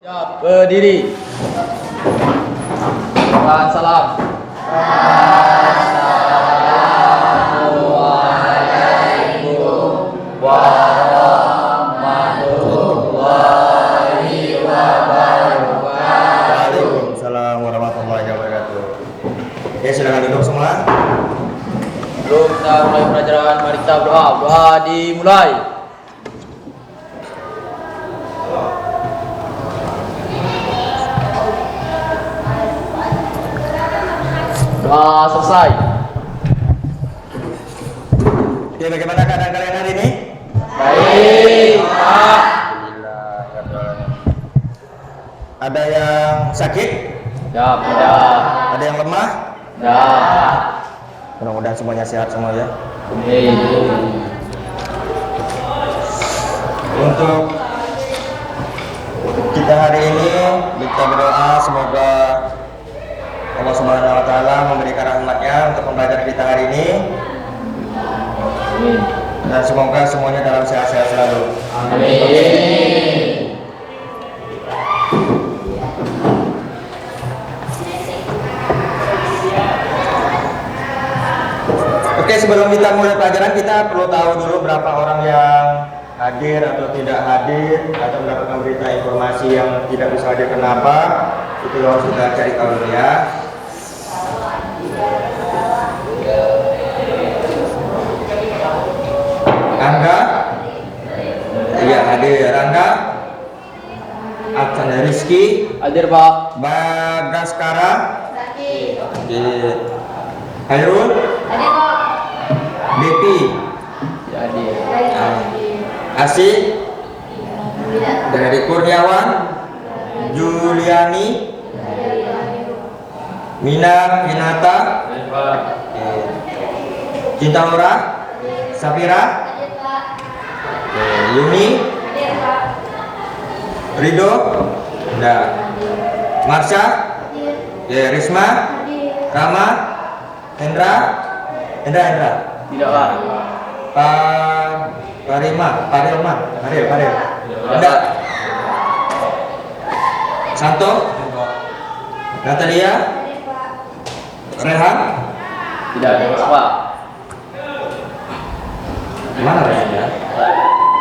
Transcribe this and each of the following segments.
Siap, berdiri. Dan salam. Assalamualaikum warahmatullahi wabarakatuh. Waalaikumsalam warahmatullahi wabarakatuh. Oke, silakan duduk semua. Sebelum kita mulai pelajaran, mari kita berdoa. Doa dimulai. Doa selesai. Oke, bagaimana keadaan kalian hari ini? Baik, Pak. Ada yang sakit? Ya, ada. Ada yang lemah? Ya. Mudah-mudahan semuanya sehat semua ya. Amin. Untuk kita hari ini kita berdoa semoga Allah Subhanahu wa taala memberikan rahmatnya untuk pembelajaran kita hari ini. Amin. Dan semoga semuanya dalam sehat-sehat selalu. Amin. Oke, sebelum kita mulai pelajaran kita perlu tahu dulu berapa orang yang hadir atau tidak hadir atau mendapatkan berita informasi yang tidak bisa hadir kenapa, itu harus kita cari tahu dulu ya. Angga? Iya, hadir. Angga? Aksan Rizky? Hadir, Pak. Bagaskara? Hadir. Hairul? Depi? Ya, hadir. Asik? Dari Kurniawan? Juliani? Minata? Cinta Laura? Safira? Yuni? Rido? Enggak. Marsha? Risma? Rama? Hendra? Hendra? Tidak, Pak. Parilma? Paril? Enggak. Santo? Natalia? Rehan? Tidak ada, Pak. Mana Rehan?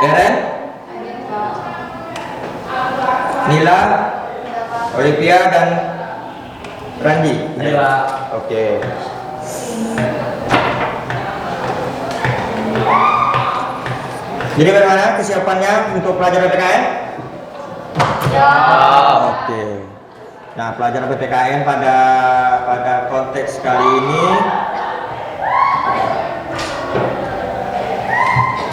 Eren? Nila? Olivia dan Randi? Nila. Oke. Jadi bagaimana kesiapannya untuk pelajaran PPKN? Ya. Oke. Nah, pelajaran PPKN pada konteks kali ini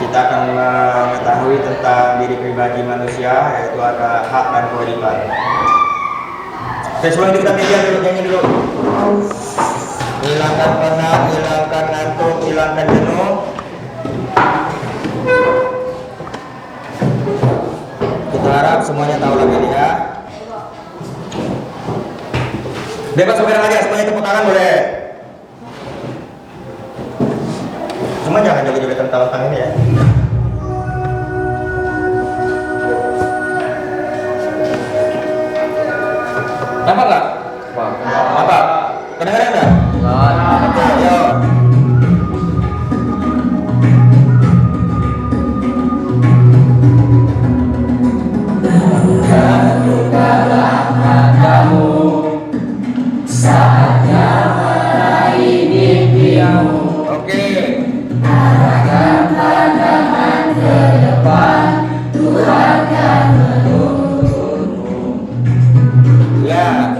kita akan mengetahui tentang diri pribadi manusia, yaitu ada hak dan kewajiban. Oke, sebelum itu kita nyanyi dulu. Hilangkan penat, hilangkan ngantuk, hilangkan jenuh. Kita harap semuanya tahu lagi ini ya. Bebas bergerak aja, semuanya tepuk tangan boleh. Cuma jangan joget-jogetan tangan ini ya. Nampak nggak? Nampak? Kedengaran nggak? Oke, ayo. Oke. Ya,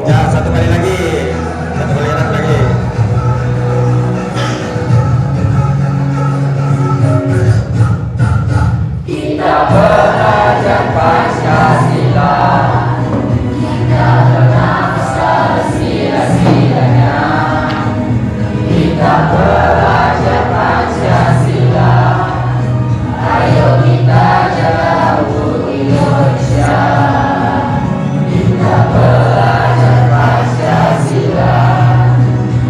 Ya, satu kali lagi. Satu kali lagi. Kita belajar Pancasila, kita bernafsa sila-silanya. Kita belajar Pancasila, ayo kita jaga Indonesia. Kita belajar Pancasila,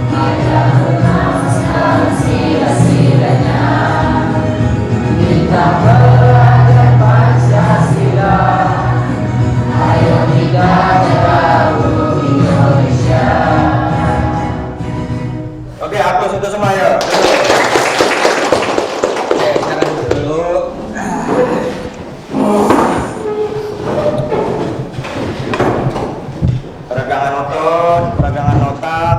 kita bernafsa sila-silanya. Kita belajar Pancasila, ayo kita jaga Indonesia. Oke, hapus untuk semua ya. Oke, kita akan duduk dulu. Peregangan otot, peregangan otak.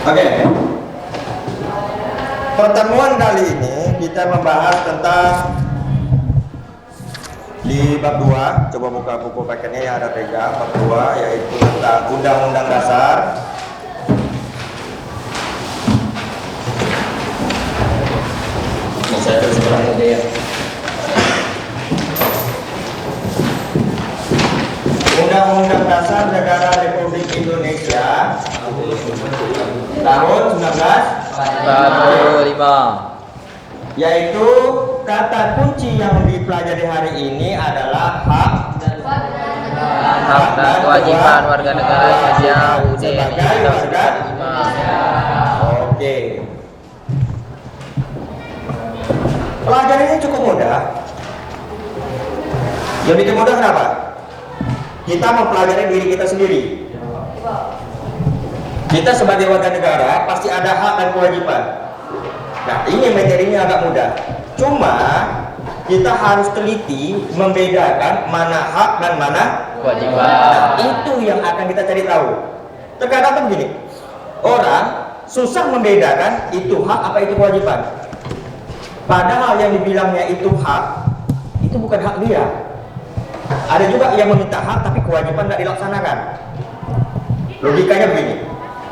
Oke. Pertemuan kali ini kita membahas tentang di bab 2, coba buka buku pakennya yang ada pegang, bab 2 yaitu tentang Undang-Undang Dasar. Ini saya harus seberang aja ya. Undang-Undang Dasar Negara Republik Indonesia tahun 45. yaitu kata kunci yang dipelajari hari ini adalah hak Hak dan kewajiban warga negara Indonesia UUD sebagai warga. Oke. Pelajarannya cukup mudah. Yang bikin mudah kenapa? Kita mempelajari diri kita sendiri. Kita sebagai warga negara pasti ada hak dan kewajiban. Nah, ini materinya agak mudah. Cuma kita harus teliti membedakan mana hak dan mana Kewajiban. Nah, itu yang akan kita cari tahu. Terkadang kan begini, orang susah membedakan itu hak apa itu kewajiban. Padahal yang dibilangnya itu hak, itu bukan hak dia. Ada juga yang meminta hak tapi kewajiban tidak dilaksanakan. Logikanya begini,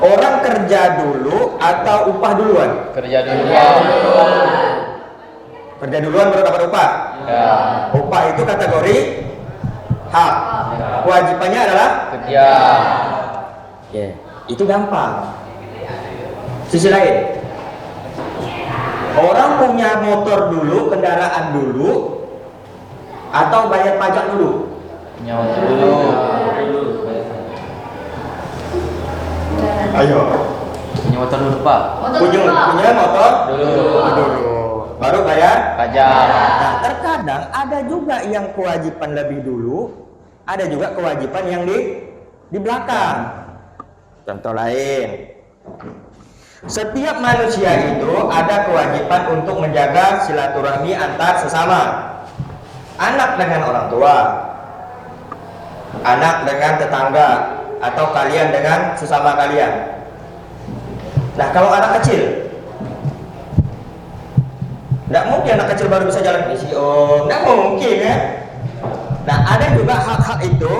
orang kerja dulu atau upah duluan? Kerja dulu. Kerja duluan baru dapat upah. Ya. Upah itu kategori hak. Kewajibannya adalah Kerja. Oke, itu gampang. Sisi lain, orang punya motor dulu, kendaraan dulu, atau bayar pajak dulu? Nyawa dulu. Ayo, Punya motor dulu Pak. punya motor Dulu. baru bayar. Pajak. Nah, terkadang ada juga yang kewajiban lebih dulu, ada juga kewajiban yang di belakang. Contoh lain, setiap manusia itu ada kewajiban untuk menjaga silaturahmi antar sesama. Anak dengan orang tua, anak dengan tetangga, atau kalian dengan sesama kalian. Nah, kalau anak kecil, nggak mungkin anak kecil baru bisa jalan misi, nggak mungkin ya. Nah, ada juga hak-hak itu,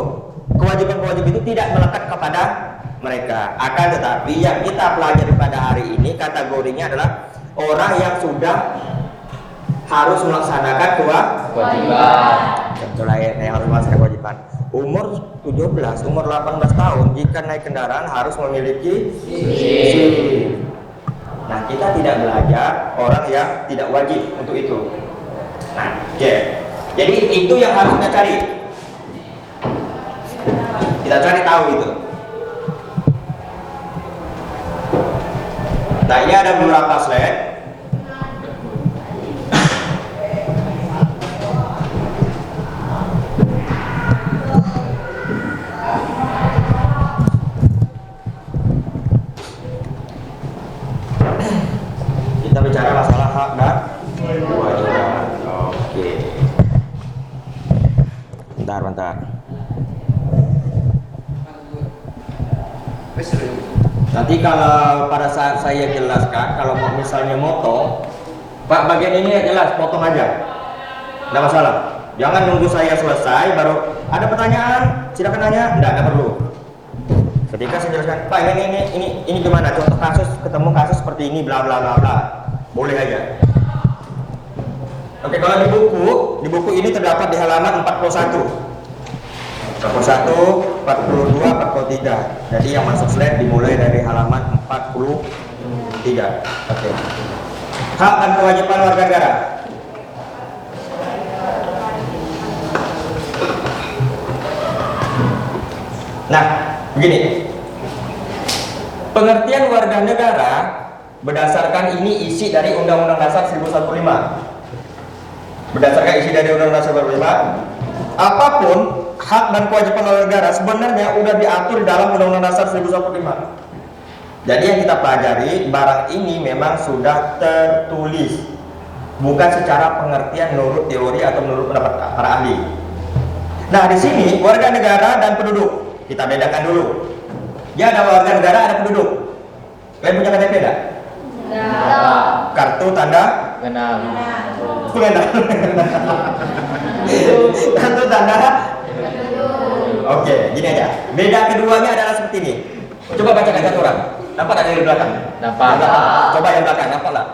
kewajiban-kewajiban itu tidak melekat kepada mereka. Akan tetapi yang kita pelajari pada hari ini kategorinya adalah orang yang sudah harus melaksanakan kewajiban. Contoh lain yang harus melaksanakan kewajiban. Umur 17, umur 18 tahun jika naik kendaraan harus memiliki SIM. Nah, kita tidak belajar orang yang tidak wajib untuk itu. Nah, jadi itu yang harus kita cari. Kita cari tahu itu. Nah, ini ada beberapa slide. Kita bicara masalah hak dan Nanti kalau pada saat saya jelaskan, kalau mau misalnya motong, Pak bagian ini ya jelas, potong aja, nggak masalah. Jangan nunggu saya selesai baru ada pertanyaan, silakan nanya. Nggak perlu. Ketika saya jelaskan, Pak ini gimana? Contoh kasus, ketemu kasus seperti ini, bla bla bla bla, boleh aja. Oke, kalau di buku ini terdapat di halaman 41. 41, 42, 43. Jadi yang masuk slide dimulai dari halaman 43. Oke. Hak dan kewajiban warga negara. Nah, begini. Pengertian warga negara berdasarkan ini isi dari Undang-Undang Dasar 1945. Berdasarkan isi dari Undang-Undang Dasar 1945, apapun hak dan kewajiban warga negara sebenarnya udah diatur dalam Undang-Undang Dasar 1945. Jadi yang kita pelajari barang ini memang sudah tertulis, bukan secara pengertian menurut teori atau menurut pendapat para ahli. Nah, di sini warga negara dan penduduk kita bedakan dulu. Ya, ada warga negara, ada penduduk. Kalian punya KTP enggak? Enggak. Kartu tanda Kenal. Kartu tanda. Oke, gini aja. Beda keduanya adalah seperti ini. Coba bacakan satu orang. Nampak tak dari belakang? Nampak. Coba yang belakang, nampak tak?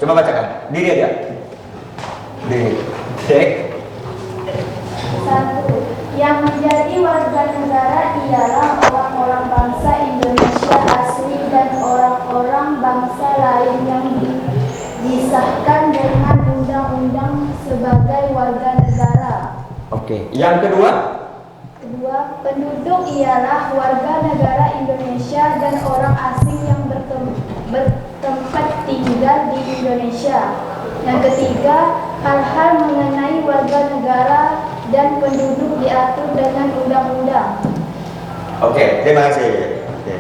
Coba bacakan. Diri aja. Diri. Cek. 1. Yang menjadi warga negara ialah orang-orang bangsa Indonesia asli dan orang-orang bangsa lain yang disahkan dengan undang-undang sebagai warga negara. Oke. Yang kedua? Kedua, penduduk ialah warga negara Indonesia dan orang asing yang bertempat tinggal di Indonesia. Yang ketiga, hal-hal mengenai warga negara dan penduduk diatur dengan undang-undang. Oke, terima kasih. Oke.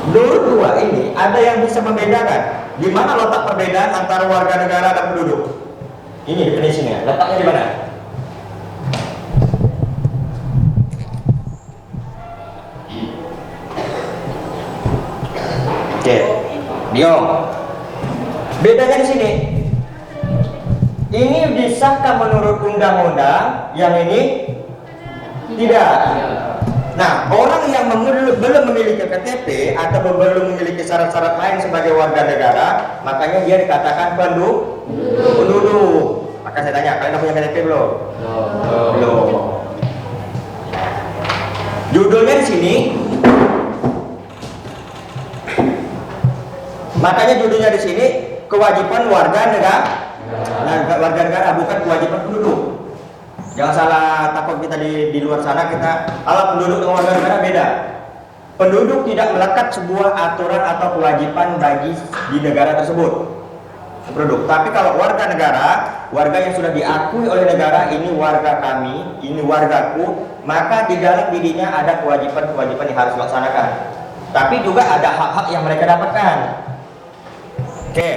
Menurut dua ini ada yang bisa membedakan di mana letak perbedaan antara warga negara dan penduduk. Ini definisinya. Letaknya di mana? Oke, Diom. Bedanya di sini. Ini disahkan menurut undang-undang, yang ini tidak. Nah, orang yang belum memiliki KTP atau belum memiliki syarat-syarat lain sebagai warga negara, makanya dia dikatakan penduduk. Maka saya tanya, kalian punya KTP belum? Belum. Judulnya di sini. Makanya judulnya di sini kewajiban warga negara. Warga negara bukan kewajiban penduduk. Jangan salah takut kita di luar sana kita penduduk dengan warga negara beda. Penduduk tidak melekat sebuah aturan atau kewajiban bagi di negara tersebut. Penduduk. Tapi kalau warga negara, warga yang sudah diakui oleh negara, ini warga kami, ini wargaku, maka di dalam dirinya ada kewajiban-kewajiban yang harus dilaksanakan. Tapi juga ada hak-hak yang mereka dapatkan. Oke.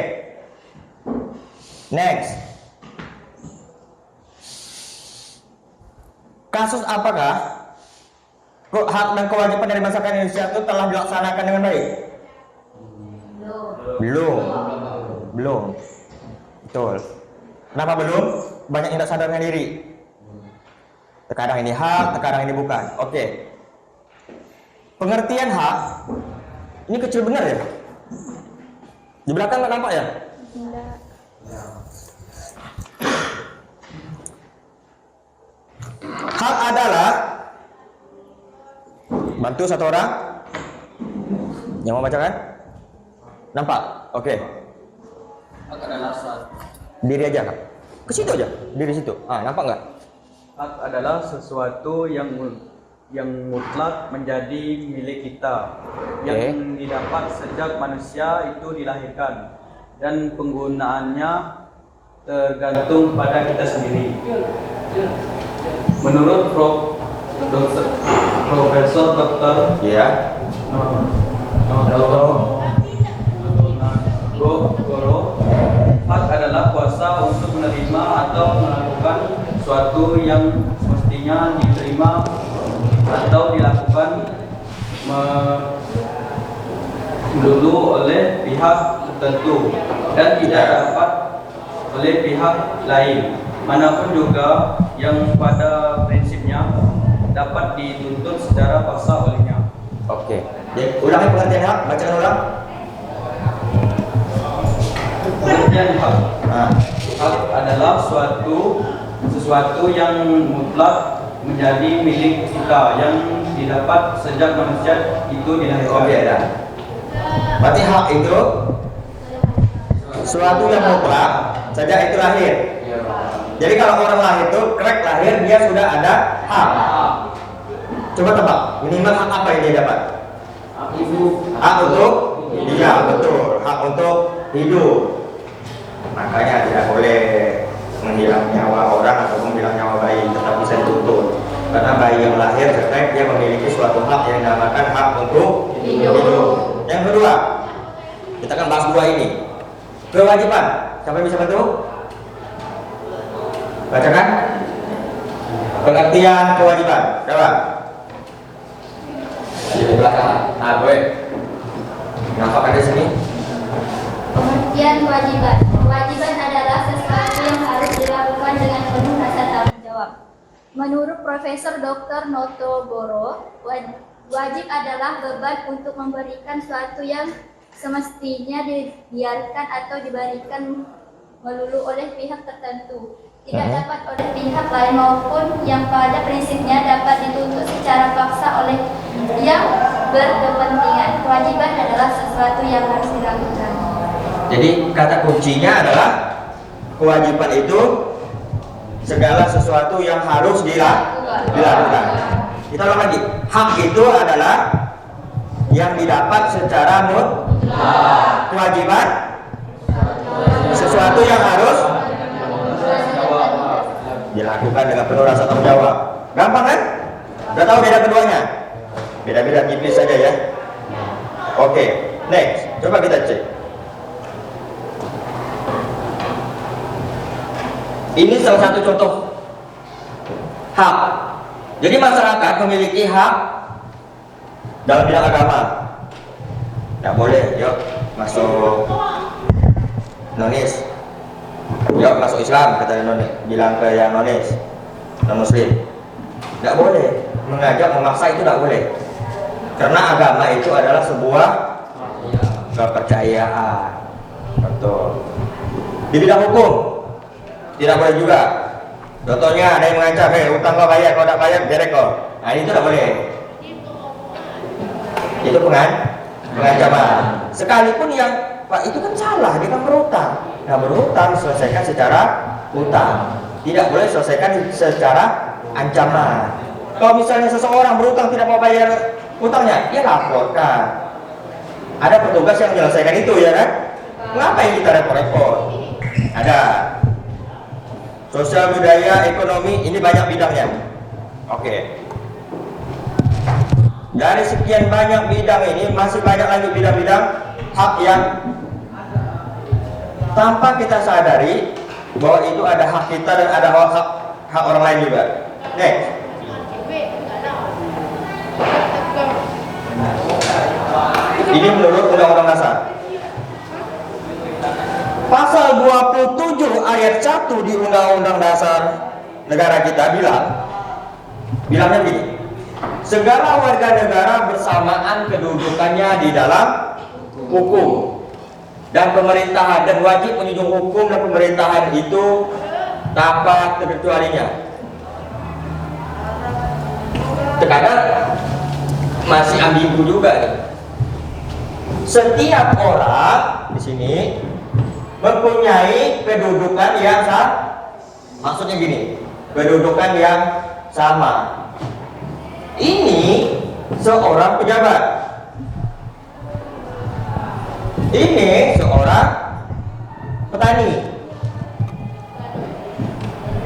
Next. Kasus apakah hak dan kewajiban dari masyarakat Indonesia itu telah dilaksanakan dengan baik? Belum. Betul. Kenapa belum? Banyak yang tidak sadarkan diri. Terkadang ini hak, terkadang ini bukan. Oke. Pengertian hak ini kecil benar ya? Di belakang nggak nampak ya? Tidak. Hak adalah, bantu satu orang yang mau bacakan. Nampak? Oke. Hak adalah Diri aja Kak. Ke situ aja, diri situ. Nampak nggak? hak adalah sesuatu yang mutlak menjadi milik kita, yang didapat sejak manusia itu dilahirkan, dan penggunaannya tergantung pada kita sendiri. Menurut Profesor Dr. Goro, hak adalah kuasa untuk menerima atau melakukan sesuatu yang semestinya diterima atau dilakukan melulu oleh pihak tertentu dan tidak dapat oleh pihak lain, manapun juga yang pada prinsipnya dapat dituntut secara paksa olehnya. Oke. Jadi ulangi pengertian hak, bacakan ulang. Pengertian hak. Nah, Hak adalah sesuatu yang mutlak menjadi milik kita yang didapat sejak manusia itu dilahirkan. oke dah. Berarti hak itu sesuatu yang mutlak sejak itu lahir. Jadi kalau orang lahir itu krek lahir dia sudah ada hak. Coba tebak, minimal hak apa yang dia dapat? Hak untuk iya betul, hak untuk hidup. Makanya tidak boleh menghilang nyawa orang atau menghilang nyawa bayi, tetap bisa dituntut. Karena bayi yang lahir krek dia memiliki suatu hak yang dinamakan hak untuk hidup. Yang kedua, kita akan bahas dua ini. Kewajiban. Siapa yang bisa bantu? Bacakan. Pengertian kewajiban. Coba. Di belakang. Ah, boleh. Nampak ada sini? Pengertian kewajiban. Kewajiban adalah sesuatu yang harus dilakukan dengan penuh rasa tanggung jawab. Menurut Profesor Dr. Notoboro, wajib adalah beban untuk memberikan sesuatu yang semestinya dibiarkan atau diberikan melulu oleh pihak tertentu, tidak dapat oleh pihak lain maupun yang pada prinsipnya dapat dituntut secara paksa oleh yang berkepentingan. Kewajiban adalah sesuatu yang harus dilakukan. Jadi kata kuncinya adalah kewajiban itu segala sesuatu yang harus dilakukan. Kita ulang lagi. Hak itu adalah yang didapat secara mutlak. Kewajiban sesuatu yang harus dilakukan dengan penuh rasa tanggung jawab. Gampang kan? Udah tahu beda keduanya? Beda-beda tipis saja ya. Oke, next. Coba kita cek. Ini salah satu contoh hak. Jadi masyarakat memiliki hak dalam bidang agama. Tidak boleh, yuk masuk nonis, yuk masuk Islam, kata nonis, bilang ke yang nonis, non muslim. Tidak boleh, mengajak memaksa itu tidak boleh. Karena agama itu adalah sebuah kepercayaan. Betul. Di bidang hukum tidak boleh juga. Contohnya ada yang mengancam, utang kau bayar, kalau tidak bayar derek kau. Nah itu tidak boleh. Itu pengancaman. Sekalipun yang Pak itu kan salah, dia kan berutang. Nah berutang selesaikan secara utang. Tidak boleh selesaikan secara ancaman. Kalau misalnya seseorang berutang tidak mau bayar utangnya, dia laporkan. Ada petugas yang menyelesaikan itu ya kan? Ngapain kita repot-repot? Ada. Sosial, budaya, ekonomi, ini banyak bidangnya. Oke. Dari sekian banyak bidang ini, masih banyak lagi bidang-bidang hak yang tanpa kita sadari bahwa itu ada hak kita dan ada hak orang lain juga. Next. Ini menurut Undang-Undang Dasar. Pasal 27 ayat 1 di Undang-Undang Dasar negara kita bilangnya begini. Segala warga negara bersamaan kedudukannya di dalam hukum dan pemerintahan, dan wajib menjunjung hukum dan pemerintahan itu tanpa terkecualinya. Terkadang masih ambigu juga nih. Setiap orang di sini mempunyai kedudukan yang sama. Maksudnya gini, kedudukan yang sama. Ini seorang pejabat. Ini seorang petani.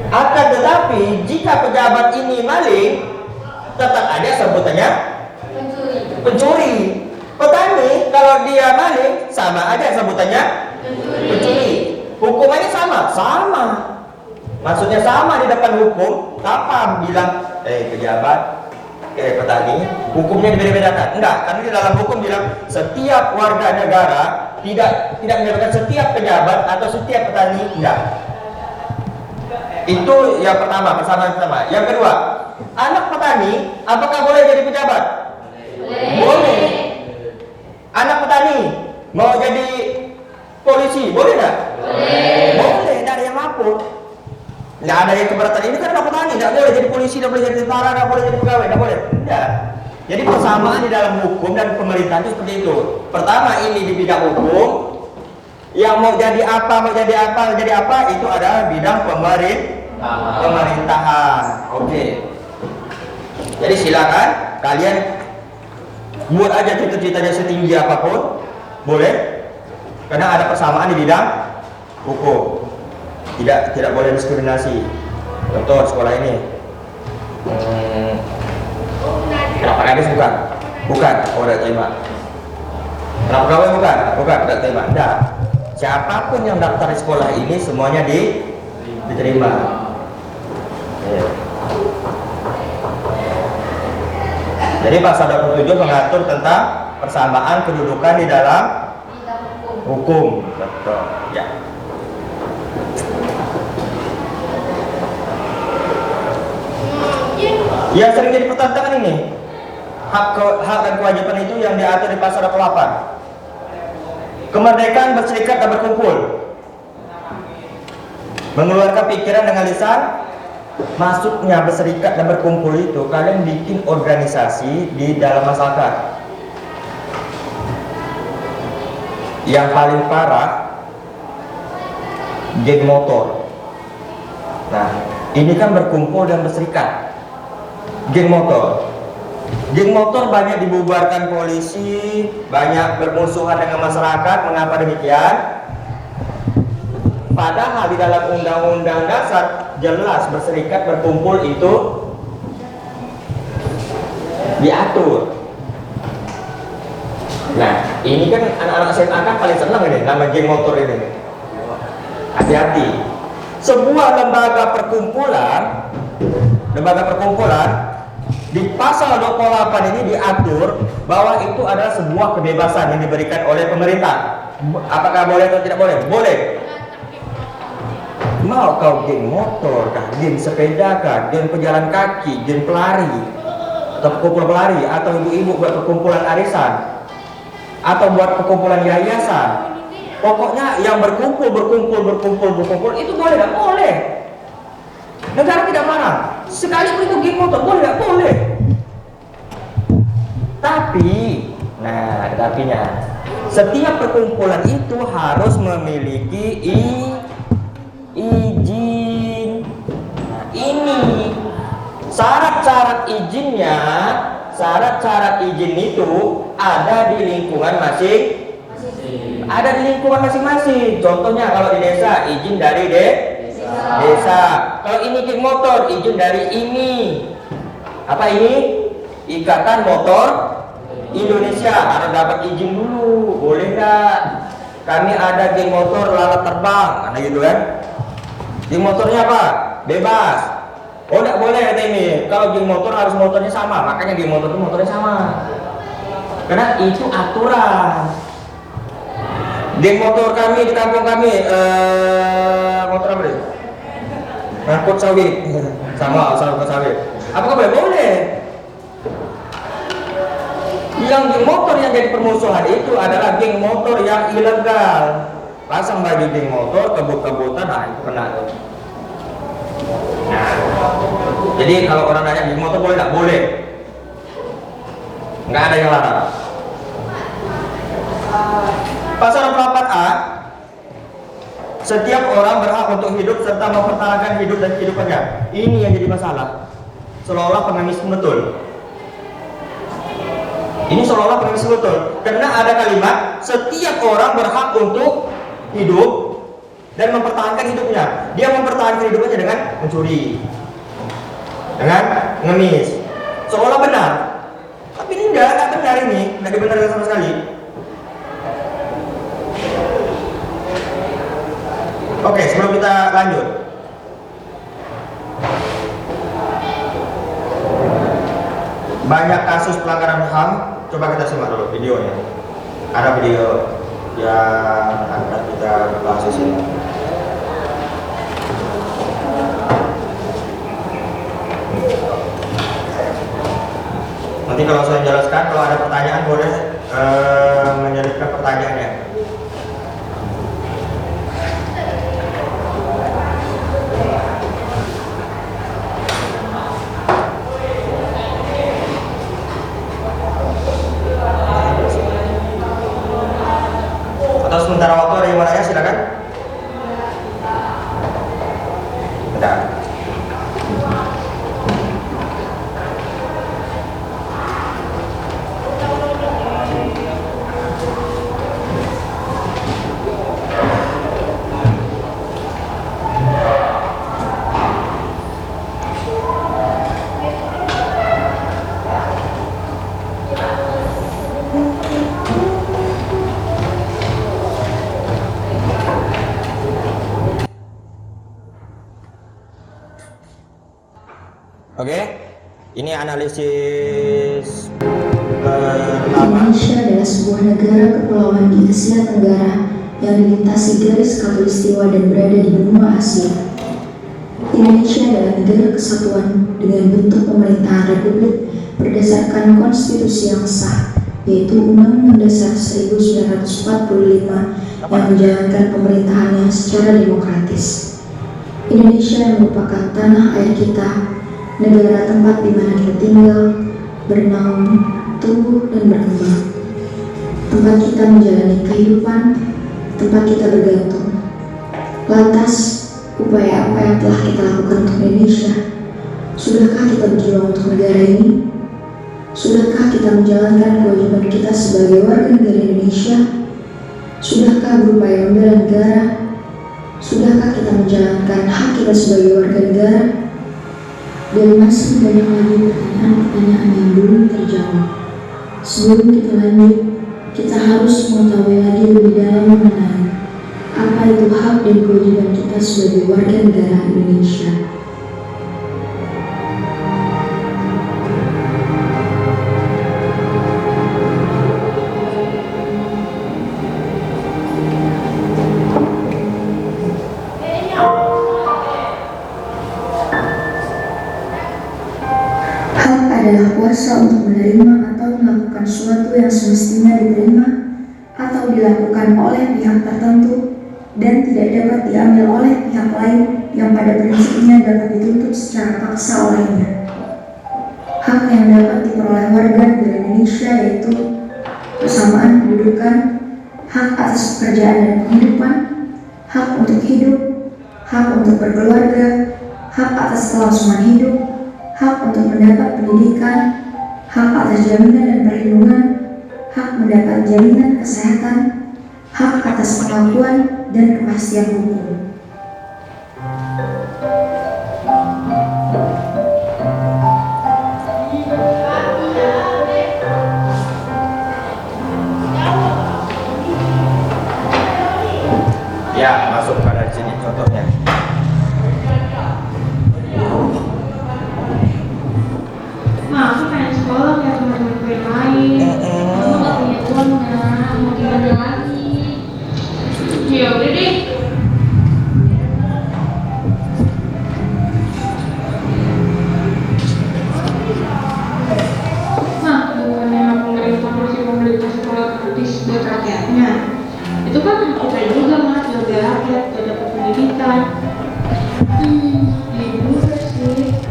Akan tetapi jika pejabat ini maling, tetap ada sebutannya pencuri. Petani kalau dia maling sama aja sebutannya pencuri. Hukumannya sama. Maksudnya sama di depan hukum. Tanpa bilang pejabat petani, hukumnya dibeda-bedakan. Enggak, karena di dalam hukum bilang setiap warga negara tidak menyebutkan setiap pejabat atau setiap petani, enggak. Itu yang pertama, persamaan pertama. Yang kedua, anak petani apakah boleh jadi pejabat? Boleh. Anak petani mau jadi polisi, boleh nggak? Boleh, tidak ada yang lapor. Nggak ada yang keberatan. Ini kan anak petani, nggak boleh jadi polisi, nggak boleh jadi tentara, nggak boleh jadi pegawai, nggak boleh. Tidak. Jadi persamaan di dalam hukum dan pemerintahan itu seperti itu. Pertama, ini di bidang hukum. Yang mau jadi apa, itu adalah bidang pemerintahan. Oke. Jadi silakan kalian buat aja cita-citanya setinggi apapun, boleh. Karena ada persamaan di bidang hukum. Tidak boleh diskriminasi. Contoh sekolah ini. Kenapa gadis bukan? Bukan, udah terima. Kenapa pegawai bukan? Bukan, udah terima. Enggak. Siapapun yang daftar di sekolah ini semuanya diterima. Ya. Jadi pasal 27 mengatur tentang persamaan kedudukan di dalam hukum. Betul. Ya. Yang sering jadi pertentangan ini hak dan kewajiban itu yang diatur di pasal 28. Kemerdekaan berserikat dan berkumpul, mengeluarkan pikiran dengan lisan. Maksudnya berserikat dan berkumpul itu kalian bikin organisasi di dalam masyarakat. Yang paling parah geng motor. Nah, ini kan berkumpul dan berserikat. Geng motor banyak dibubarkan polisi, banyak bermusuhan dengan masyarakat. Mengapa demikian? Padahal di dalam undang-undang dasar jelas berserikat berkumpul itu diatur. Nah, ini kan anak-anak SMA kan paling senang ini nama geng motor ini. Hati-hati. Sebuah lembaga perkumpulan di pasal 28 ini diatur bahwa itu adalah sebuah kebebasan yang diberikan oleh pemerintah. Apakah boleh atau tidak boleh? Boleh. Mau kau geng motor kah, geng sepeda kah, geng pejalan kaki, geng pelari, atau perkumpulan pelari, atau ibu-ibu buat perkumpulan arisan, atau buat perkumpulan yayasan. Pokoknya yang berkumpul itu boleh nggak? Boleh. Negara tidak marah. Sekalipun itu geng motor boleh nggak? Boleh. Tapinya, setiap perkumpulan itu harus memiliki izin. Nah, ini syarat-syarat izin itu ada di lingkungan masing-masing. Contohnya kalau di desa izin dari desa. Kalau ini geng motor izin dari ini. Apa ini? Ikatan Motor Indonesia, harus dapat izin dulu. Boleh nggak? Kami ada geng motor lalat terbang, karena gitu kan? Geng motornya apa? Bebas. Oh, nggak boleh kata ini. Kalau geng motor harus motornya sama, makanya geng motor itu motornya sama. Karena itu aturan. Geng motor kami di kampung kami, motor apa deh? Ngangkut sawit, sama sawit. Apakah boleh? Boleh. Yang geng motor yang jadi permusuhan itu adalah geng motor yang ilegal. Pasang baju geng motor, kebut-kebutan, nah itu kena. Nah, jadi kalau orang nanya geng motor boleh nggak? Boleh. Nggak ada yang larang. Pasal 24A, setiap orang berhak untuk hidup serta mempertahankan hidup dan kehidupannya. Ini yang jadi masalah. Seolah-olah pengemis betul. Ini seolah-olah pengemis betul. Karena ada kalimat setiap orang berhak untuk hidup dan mempertahankan hidupnya. Dia mempertahankan hidupnya dengan mencuri, dengan ngemis. Seolah benar. Tapi ini enggak benar ini. Enggak dibenarkan sama sekali. Oke, sebelum kita lanjut, banyak kasus pelanggaran HAM. Coba kita simak dulu videonya. Ada video yang akan kita bahas di sini. Nanti kalau saya jelaskan, kalau ada pertanyaan boleh menyelipkan pertanyaannya. Atau sementara waktu ada yang mau nanya, silakan. Bentar. Oke, ini analisis pertama. Indonesia adalah sebuah negara kepulauan di Asia Tenggara yang dilintasi garis khatulistiwa dan berada di benua Asia. Indonesia adalah negara kesatuan dengan bentuk pemerintahan republik berdasarkan konstitusi yang sah, yaitu Undang-Undang Dasar 1945 yang menjalankan pemerintahannya secara demokratis. Indonesia merupakan tanah air kita, negara tempat di mana kita tinggal, bernaung, tumbuh dan berkembang. Tempat kita menjalani kehidupan, tempat kita bergantung. Lantas, upaya apa yang telah kita lakukan untuk Indonesia? Sudahkah kita berjuang untuk negara ini? Sudahkah kita menjalankan kewajiban kita sebagai warga negara Indonesia? Sudahkah berupaya membela negara? Sudahkah kita menjalankan hak kita sebagai warga negara? Dan masih banyak lagi pertanyaan-pertanyaan yang belum terjawab. Sebelum kita lanjut, kita harus mengetahui lagi lebih dalam mengenai apa itu hak dan kewajiban kita sebagai warga negara Indonesia. Adalah kuasa untuk menerima atau melakukan sesuatu yang semestinya diterima atau dilakukan oleh pihak tertentu dan tidak dapat diambil oleh pihak lain yang pada prinsipnya dapat dituntut secara paksa olehnya. Hak yang dapat diperoleh warga negara Indonesia yaitu kesamaan kedudukan, hak atas pekerjaan dan penghidupan, hak untuk hidup, hak untuk berkeluarga, hak atas kelangsungan hidup, hak untuk mendapat pendidikan, hak atas jaminan dan perlindungan, hak mendapat jaminan kesehatan, hak atas pengakuan dan kepastian hukum. Ya, masuk pada sini contohnya. Nah, aku pengen sekolah kayak teman-temanku yang lain. Aku gak punya uang, nah mau gimana lagi? Ya udah deh. Nah, bukannya pemerintah masih membeli sekolah gratis buat rakyatnya. Itu kan kita juga mas, jaga rakyat, gak dapat pendidikan. Ya juga sih.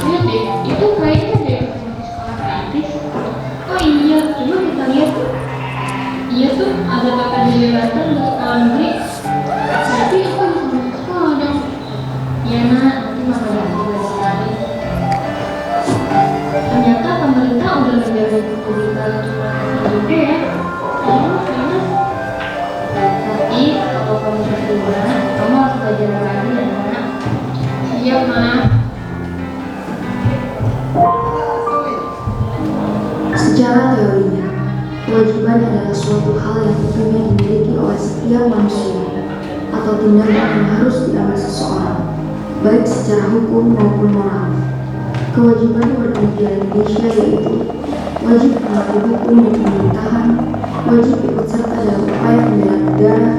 Lihat deh, itu kayaknya ada yang masih sekolah gratis. Oh iya, coba kita lihat. Iya tuh, ada kakak di Jakarta untuk sekolah negeri. Berarti aku bisa masuk sekolah dong. Iya nak, nanti mama ganti balik lagi. Ternyata pemerintah udah menjaga kebijakan untuk anak juga ya. Iya mas. Tapi kalau kamu berdua, kamu harus belajar lagi ya nak. Siap mas. Secara teorinya, kewajiban adalah suatu hal yang tentunya dimiliki oleh setiap manusia atau tindakan yang harus diambil seseorang, baik secara hukum maupun moral. Kewajiban warga negara Indonesia yaitu wajib mematuhi hukum dan pemerintahan, wajib ikut serta dalam upaya pembelaan negara,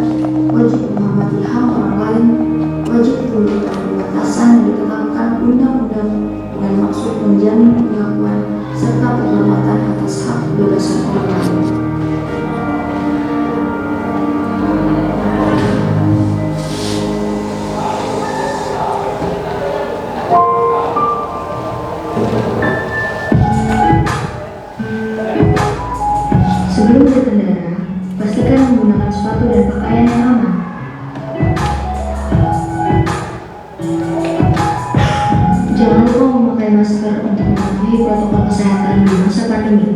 wajib menghormati hak orang lain, wajib memberikan pembatasan yang ditetapkan undang-undang dengan maksud menjamin pengakuan serta penghormatan atas hak kebebasan orang lain. Sebelum berkendara, pastikan menggunakan sepatu dan pakaian yang aman. Jangan lupa memakai masker untuk mematuhi protokol kesehatan di masa pandemi.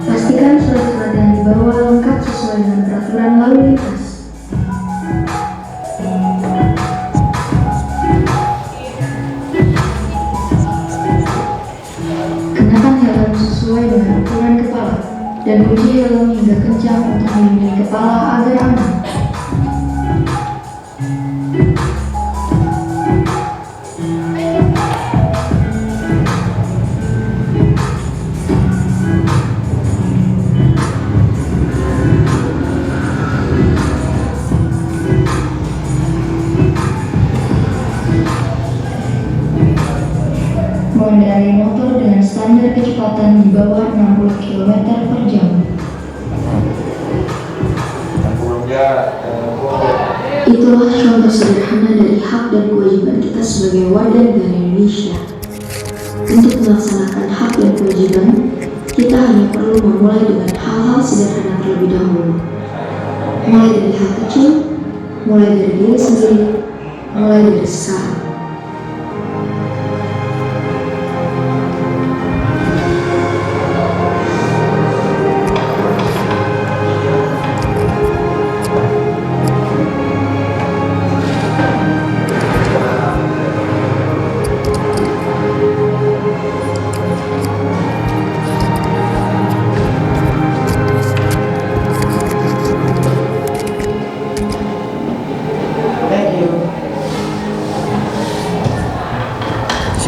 Pastikan surat-surat yang dibawa lengkap sesuai dengan peraturan lalu lintas. Kenakan helm sesuai dengan ukuran kepala dan kunci helm hingga kencang untuk melindungi kepala agar aman. Mengendarai motor dengan standar kecepatan di bawah 60 km per jam. Itulah contoh sederhana dari hak dan kewajiban kita sebagai warga negara Indonesia. Untuk melaksanakan hak dan kewajiban, kita hanya perlu memulai dengan hal-hal sederhana terlebih dahulu. Mulai dari hal kecil, mulai dari diri sendiri, mulai dari sekarang.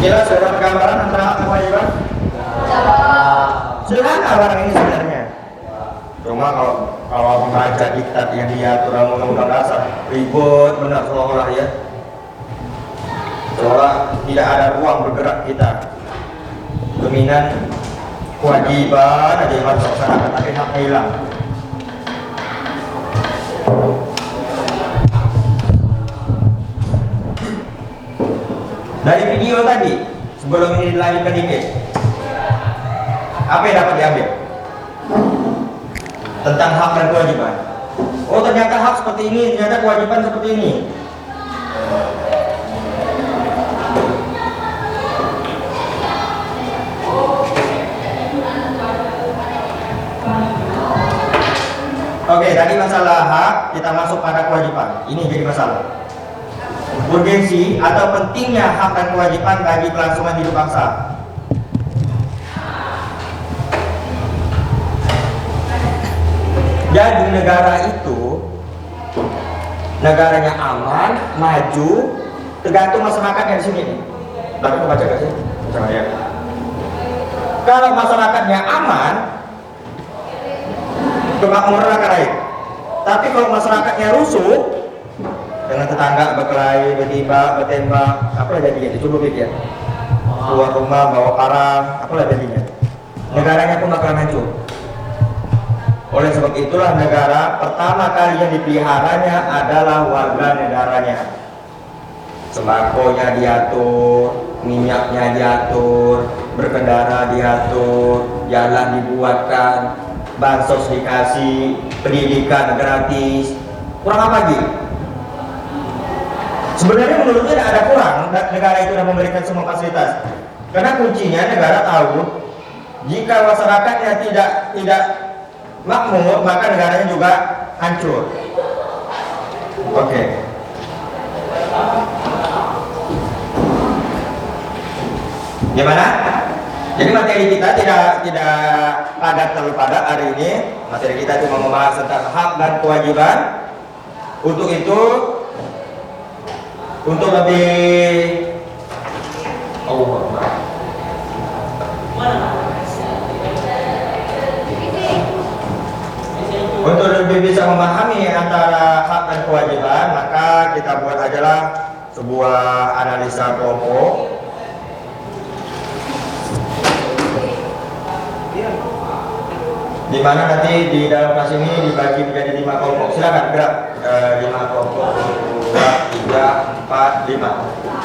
Jelas sudah gambaran antara hak dan kewajiban? Sederhana barang ini sebenarnya. Cuma kalau membaca diktat yang diatur dalam undang-undang dasar ribut benar seolah-olah ya. Seolah tidak ada ruang bergerak kita. Dominan kewajiban aja yang harus dilaksanakan, tapi haknya hilang. Dari video tadi, sebelum ini dilanjutkan dikit, apa yang dapat diambil? Tentang hak dan kewajiban. Oh, ternyata hak seperti ini, ternyata kewajiban seperti ini. Oke, tadi masalah hak, kita masuk pada kewajiban. Ini jadi masalah. Urgensi atau pentingnya hak dan kewajiban bagi kelangsungan hidup bangsa. Jadi negara itu, negaranya aman, maju, tergantung masyarakatnya di sini. Baru kita baca kasih, ya. Kalau masyarakatnya aman, kemakmuran akan naik. Tapi kalau masyarakatnya rusuh, dengan tetangga berkelahi, bertembak, apalah jadinya? Coba pikir. Keluar rumah bawa parang, apalah jadinya? Negaranya pun bakalan hancur. Oleh sebab itulah negara pertama kali yang dipeliharanya adalah warga negaranya. Sembakonya diatur, minyaknya diatur, berkendara diatur, jalan dibuatkan, bansos dikasih, pendidikan gratis. Kurang apa lagi? Sebenarnya menurut saya tidak ada kurang, negara itu sudah memberikan semua fasilitas. Karena kuncinya negara tahu jika masyarakatnya tidak makmur, maka negaranya juga hancur. Oke. Gimana? Jadi materi kita tidak padat terlalu padat hari ini. Materi kita cuma membahas tentang hak dan kewajiban. Untuk itu Untuk lebih Untuk lebih bisa memahami antara hak dan kewajiban, maka kita buat ajalah sebuah analisa kelompok. Di mana nanti di dalam kelas ini dibagi menjadi 5 kelompok. Silakan gerak 5 kelompok. 2, 3, 4, 5.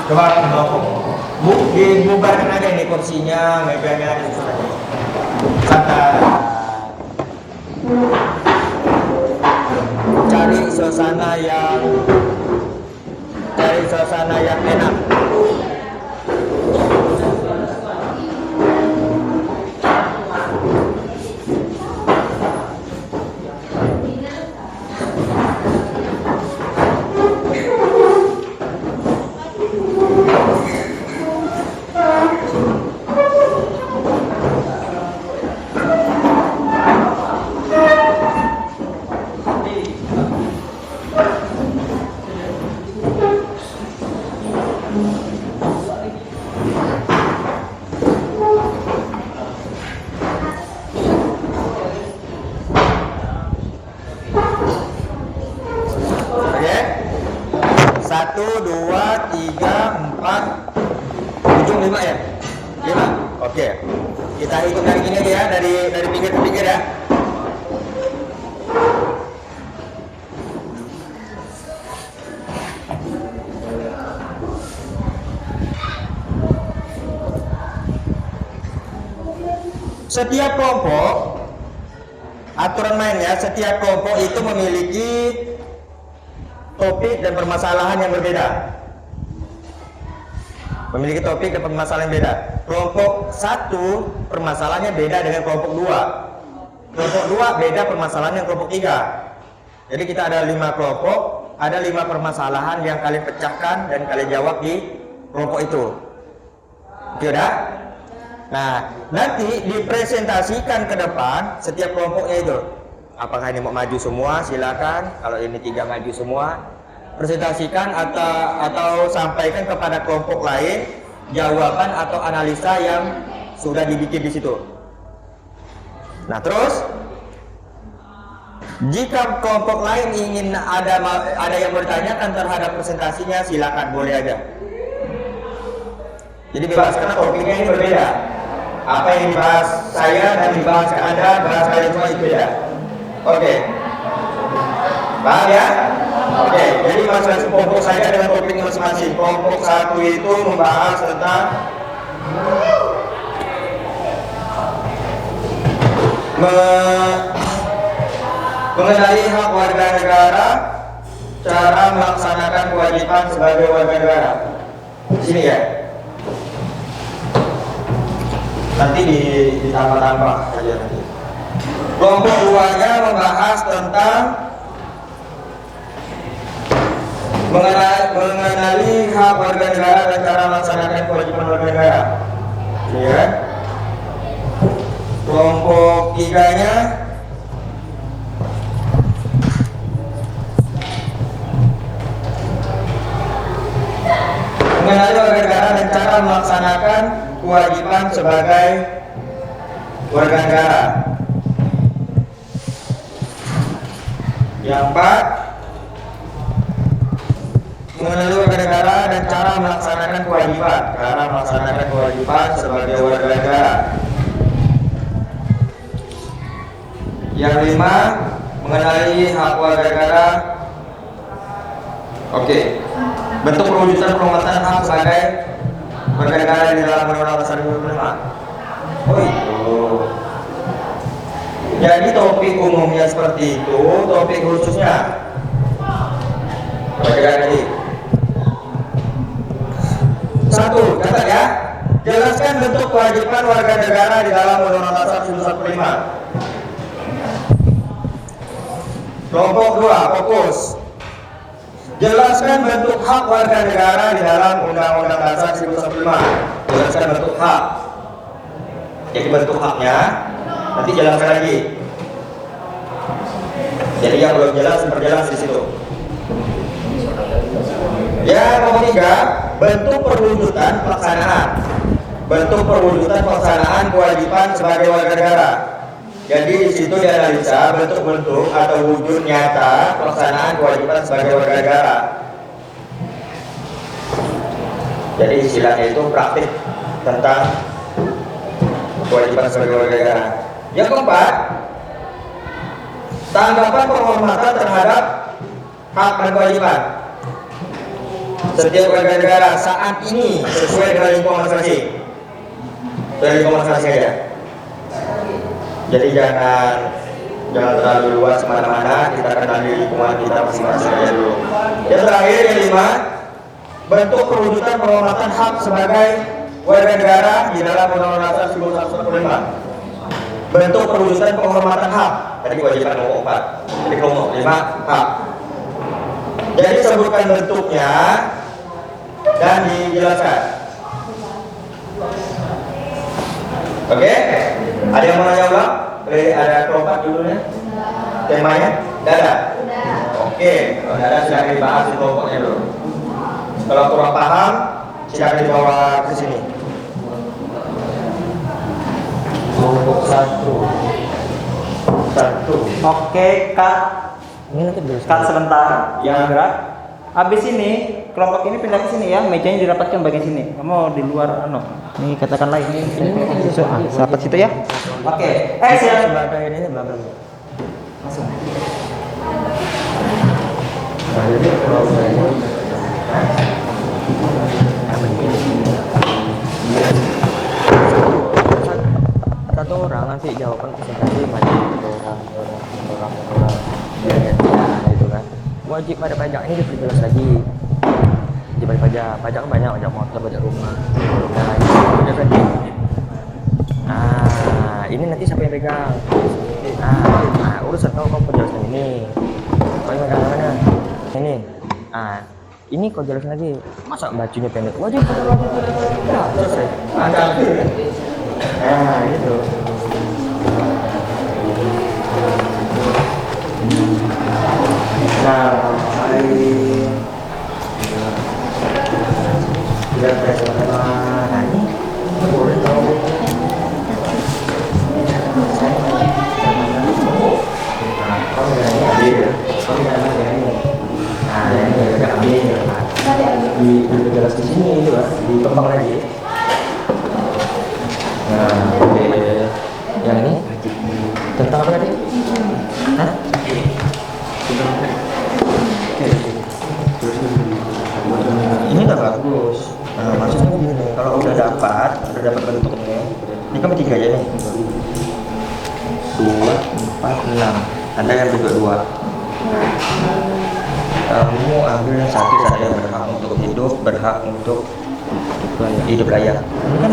Coba kelompok. Dibubarkan aja ini kursinya, mejanya disusun aja. Santai. Cari suasana yang enak. Kita hitung dari gini aja ya, dari pinggir ke pinggir ya. Setiap kelompok, aturan mainnya, setiap kelompok itu memiliki topik dan permasalahan yang berbeda. Memiliki topik dan permasalahan yang beda. Kelompok 1 permasalahannya beda dengan kelompok 2. Kelompok 2 beda permasalahan dengan kelompok 3. Jadi kita ada 5 kelompok, ada 5 permasalahan yang kalian pecahkan dan kalian jawab di kelompok itu. Oke, udah? Nah, nanti dipresentasikan ke depan setiap kelompoknya itu. Apakah ini mau maju semua? Silakan. Kalau ini 3 maju semua, presentasikan atau sampaikan kepada kelompok lain jawaban atau analisa yang sudah dibikin di situ. Nah, terus jika kelompok lain ingin ada yang bertanyakan terhadap presentasinya, silakan, boleh aja. Jadi bebas, karena topiknya ini berbeda. Apa yang dibahas saya dan dibahas ke Anda, bahas kalian semua itu beda. Oke. Paham ya? Oke, jadi masing-masing kelompok saya dengan topiknya masing-masing. Kelompok 1 itu membahas tentang mengenai hak warga negara, cara melaksanakan kewajiban sebagai warga negara. Di sini ya. Nanti ditambah-tambah aja nanti. Kelompok 2-nya membahas tentang mengenali hak warga negara dan cara melaksanakan kewajiban warga negara. Ini ya. Kelompok 3-nya mengenali warga negara dan cara melaksanakan kewajiban sebagai warga negara. Yang 4, mengenali warga negara dan cara melaksanakan kewajiban sebagai warga negara. Yang 5, mengenali hak warga negara. Oke. Bentuk perwujudan penghormatan hak sebagai warga negara di dalam Undang-Undang Dasar 45. Oh itu. Jadi topik umumnya seperti itu, topik khususnya bagaimana tadi? 1, catat ya. Jelaskan bentuk kewajiban warga negara di dalam Undang-Undang Dasar 45. Kelompok 2, fokus. Jelaskan bentuk hak warga negara di dalam Undang-Undang Dasar 1945. Jelaskan bentuk hak. Jadi bentuk haknya nanti jelaskan lagi. Jadi yang belum jelas perjelas di situ. Ya, nomor 3, bentuk perwujudan pelaksanaan. Bentuk perwujudan pelaksanaan kewajiban sebagai warga negara. Jadi di situ dianalisa bentuk-bentuk atau wujud nyata pelaksanaan kewajiban sebagai warga negara. Jadi istilahnya itu praktik tentang kewajiban sebagai warga negara. Yang keempat, tanggapan penghormatan terhadap hak dan kewajiban setiap warga negara saat ini sesuai dengan lingkungan masing-masing. Dari lingkungan masing-masing aja. Jadi jangan terlalu luas kemana-mana, kita kenali lingkungan kita masing-masing aja dulu. Yang terakhir, yang 5, bentuk perwujudan penghormatan hak sebagai warga negara di dalam Undang-Undang Dasar 1945. Bentuk perwujudan penghormatan hak, tadi kewajiban nomor 4. Jadi nomor 5, hak. Jadi sebutkan bentuknya dan dijelaskan. Oke? Ada yang mau nanya ulang? Ada kelompok dulunya? Temanya? Tidak ada? Oke, kalau tidak ada silakan dibahas di kelompoknya dulu. Kalau kurang paham, silakan dibawa ke sini. Kelompok 1. Oke, Kak. Kak sebentar. Yang gerak. Habis ini kelompok ini pindah ke sini ya. Mejanya dirapatkan bagian sini. Kamu di luar Ini katakan lain. Ini rapat situ ya. Oke. Siap. Langsung. Satu orang nanti jawaban presentasi banyak orang ya, itu kan wajib pada pajak ini diperjelas lagi. Wajib pada pajak kan banyak, pajak motor, pajak rumah. Nah ini lagi. Ini nanti siapa yang pegang? Urusan kau perjelaskan ini. Kau yang pegang mana? Ini. Ini kau jelaskan lagi. Masa bajunya pendek? Wajib. Selesai. Itu. Boleh tahu. Di sini itu kan, dikembang lagi. Yang ini tentang apa tadi? Ini udah bagus. Maksudnya begini, kalau udah dapat bentuknya, ini kan 3 aja nih. 2, 4, 6. Anda yang juga 2. Kamu ambil yang satu saja, berhak untuk hidup, berhak untuk hidup layak. Ini kan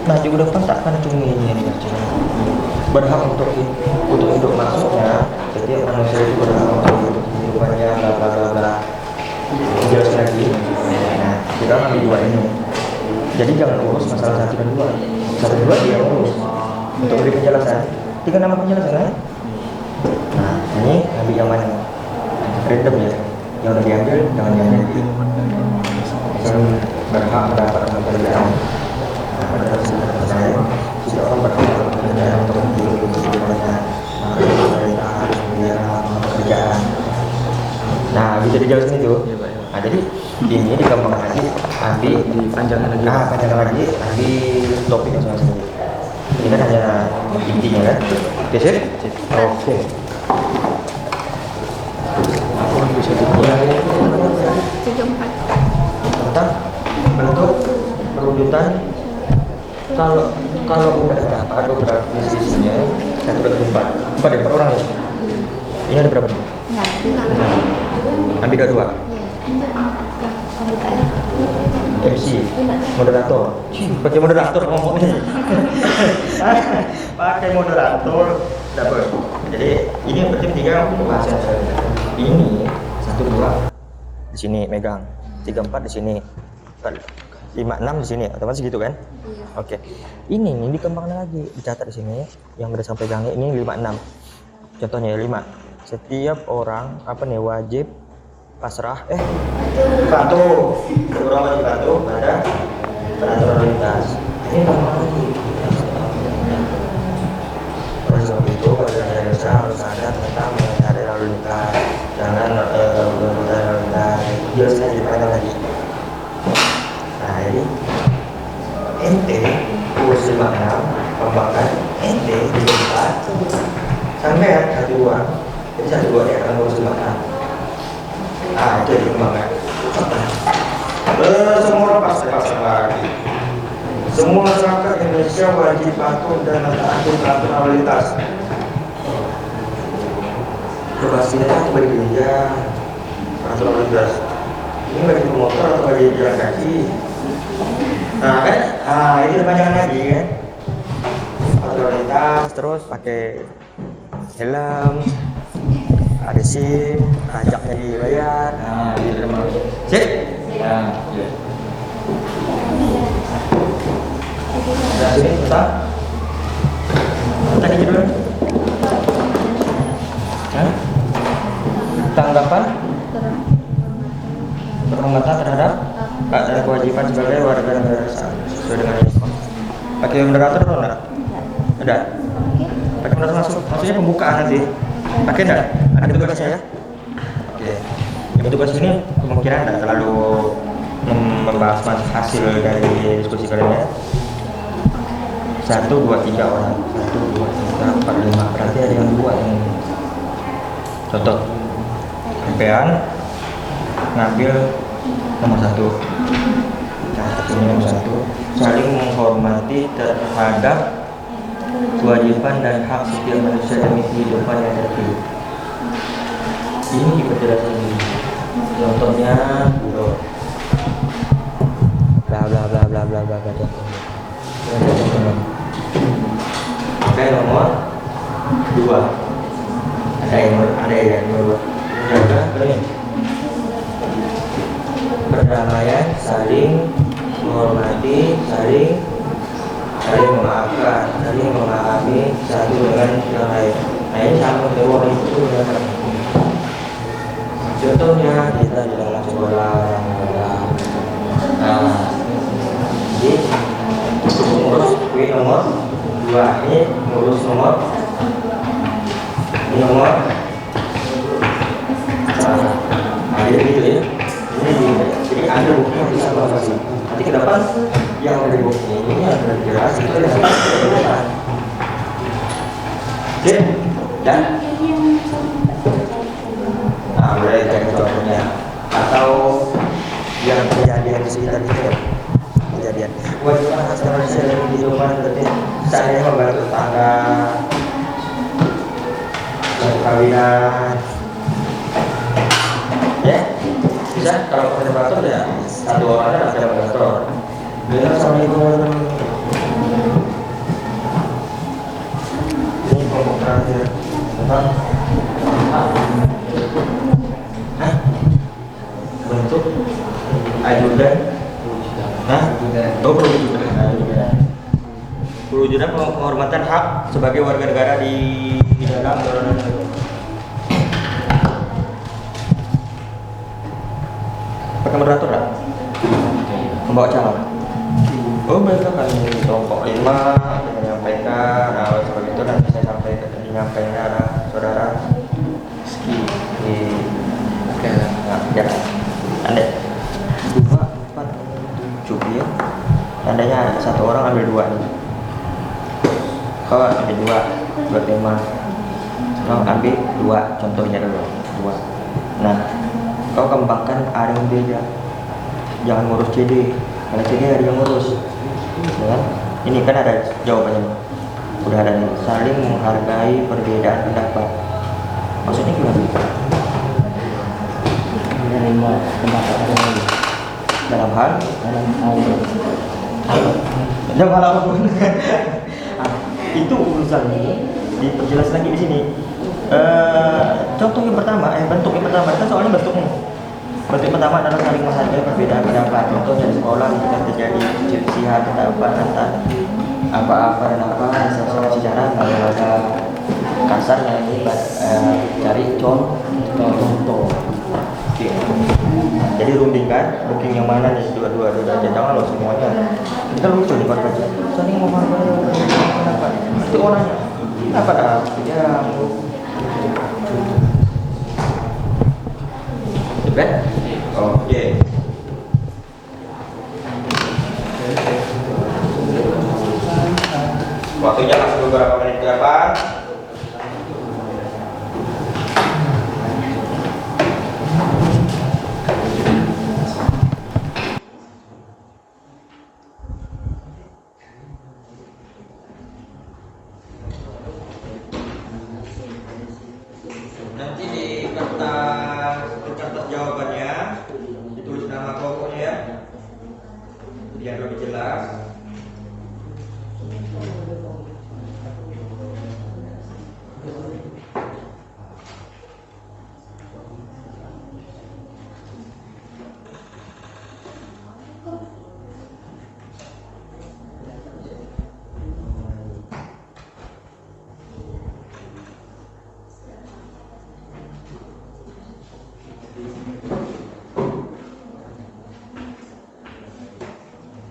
maju ke depan tak akan cuma ini yang dibacanya. Berhak untuk hidup, maksudnya setiap manusia itu berhak untuk hidup kehidupannya, bla bla bla bla. Jelas lagi. Nah, kita ambil 2 ini. Jadi jangan urus masalah 1 dan 2. 1 dan 2 dia urus untuk beri penjelasan. 3 nama penjelasan kan? Nah, ini ambil yang mana? Random ya. Yang udah diambil jangan diambil. Berhak mendapatkan pekerjaan. Pada dasarnya saya, seseorang berhak mendapatkan pekerjaan untuk hidup kehidupannya. Maka pemerintah harus menyediakan pekerjaan. Nah, bisa dijelasin itu. Nah, jadi ini dikembangkan lagi, ambil dipanjangkan lagi. Panjangkan lagi, ambil topik yang sendiri. Ini kan hanya intinya kan. Oke, sip? Oke. Bisa tentang bentuk perwujudan kalau udah dapat beberapa definisinya 1, 2, 3, 4 ada 4 orang ya. Ini ada berapa? Ambil 2. MC moderator. Pakai moderator ngomongnya. Pakai moderator dapat. Jadi ini berarti 3 bahasa ini 1, 2 di sini megang, 3, 4 di sini, 5, 6 di sini, otomatis gitu kan? Iya. Oke. Ini dikembangkan lagi, dicatat di sini yang berdasarkan pegangnya ini 5, 6. Contohnya 5. Setiap orang wajib pasrah patuh, orang wajib patuh pada peraturan lalu lintas. Ini gampang lagi. Oleh sebab itu, warga negara Indonesia harus sadar tentang mengenai lalu lintas. Jangan berbuat lalu lintas. Jelaskan di panel lagi. Nah, jadi ente urus 56 pembangkan ente di 4 sampai ya 12. Jadi 12 dia akan urus 56. Itu yang dikembangkan. Semua pasang lagi. Semua masyarakat Indonesia wajib patuh dan taati peraturan lalu lintas. Kepastian bagi gereja peraturan lalu lintas. Ini bagi pemotor atau bagi jalan kaki. Nah kan, ini kepanjangan lagi kan. Peraturan lalu lintas terus pakai helm, ada SIM, pajaknya dibayar. Gitu teman. Sip. Ya. Nah, sini kita tadi dulu. Tanggapan penghormatan terhadap hak dan kewajiban sebagai warga negara sesuai dengan ini. Pakai moderator atau enggak? Enggak. Pakai moderator masuk. Maksudnya pembukaan nanti. Pakai enggak? Ada tugasnya ya? Oke. Yang tugas ini kemungkinan enggak terlalu membahas hasil dari diskusi kalian ya. 1, 2, 3 orang. 1, 2, 3, 4, 5. Berarti ada yang 2 yang contoh. Sampean ngambil nomor 1. Catat ini nomor 1. Saling menghormati terhadap kewajiban dan hak setiap manusia demi kehidupan yang tertib. Ini diperjelas ini. Contohnya, bla bla bla bla bla bla bla. Oke, nomor 2. Ada yang nomor 2. Jaga perdamaian, saling menghormati, saling memaafkan, saling memahami satu dengan yang lain. Nah ini sama teror itu ya. Contohnya kita di dalam sekolah. Nah, jadi ngurus nomor 2 ini ngurus nomor jadi gitu ya. Jadi ada bukti yang bisa evaluasi. Nanti ke depan yang ada di bukti ini yang sudah jelas itu yang harus dilakukan. Oke, dan mulai dari contohnya atau yang kejadian di sekitar itu ya. Kejadian. Kewajiban hak manusia dalam kehidupan berarti saya membantu tetangga, perkawinan. Ya, bisa kalau pakai moderator ya 1 orang ada moderator. Bilang assalamualaikum. Ini kelompok terakhir tentang bentuk ajudan. Perwujudan penghormatan hak sebagai warga negara di dalam negara. Pakai moderator lah, membawa calon. Oh mereka kan kelompok 5 menyampaikan, nah seperti itu nanti saya sampaikan menyampaikan arah saudara ski di ya anda 2, 4, 7 ya. Tandanya 1 orang ambil 2 nih. Kau ambil 2 tema. Kau ambil 2 contohnya dulu 2. Nah kau kembangkan A dengan B ya. Jangan ngurus CD. Kalau CD ada yang ngurus. Ya kan? Ini kan ada jawabannya. Udah ada nih. Saling menghargai perbedaan pendapat. Maksudnya gimana? Menerima pendapat orang lain. Dalam hal dalam hal apapun. Itu urusan diperjelas lagi di sini. Contoh yang pertama, bentuk yang pertama kan soalnya bentuknya. Bentuk pertama adalah saling menghargai perbedaan pendapat. Contoh dari sekolah ketika terjadi perselisihan pendapat tentang apa-apa dan apa secara kalau ada kasar yang ini cari contoh. Oke. kan, booking yang mana nih, dua-dua aja, jangan lo semuanya. Kita lucu nih Pak Haji. Saya mau makan kenapa? Itu orangnya. Kenapa dah? Ya, Cepat? Oke. Waktunya masih beberapa menit ke depan. Nanti di kertas jawabannya ditulis nama kelompoknya ya, biar lebih jelas.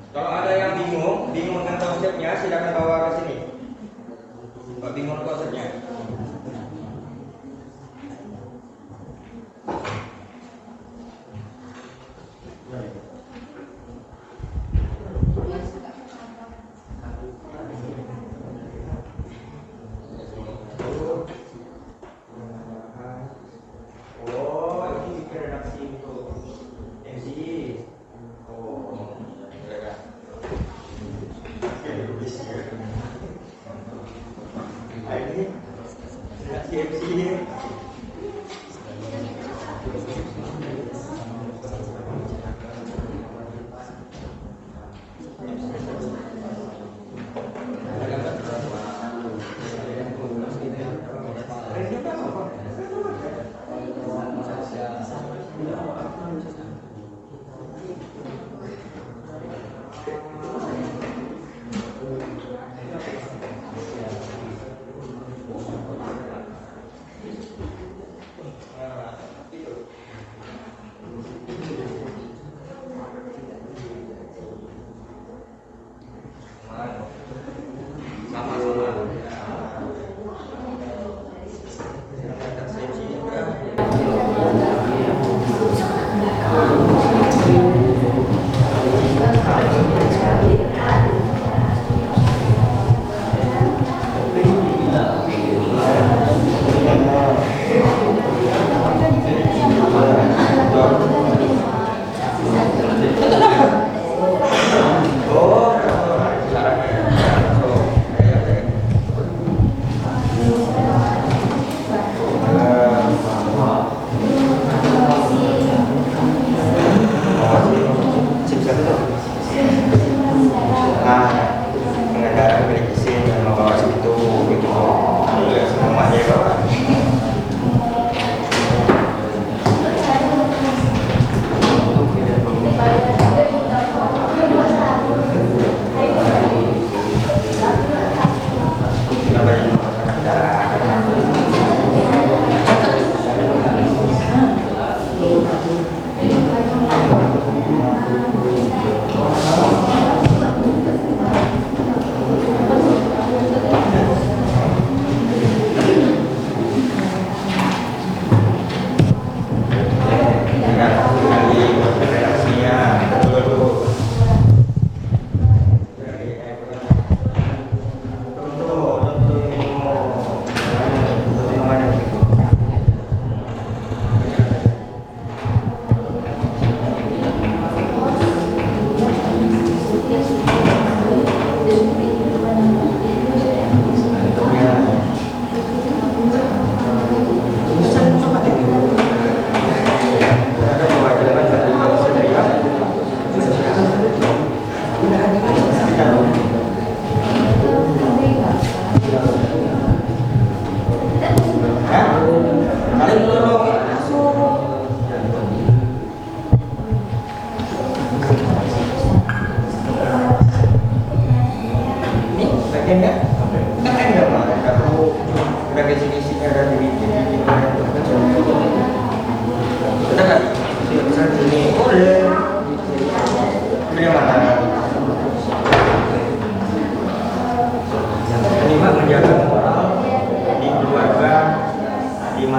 Kalau ada yang bingung dengan konsepnya, silakan bawa ke sini. Kalau bingung konsepnya. Oh, ini bikin redaksi untuk MCI. Oh, mereka. Ini CFC.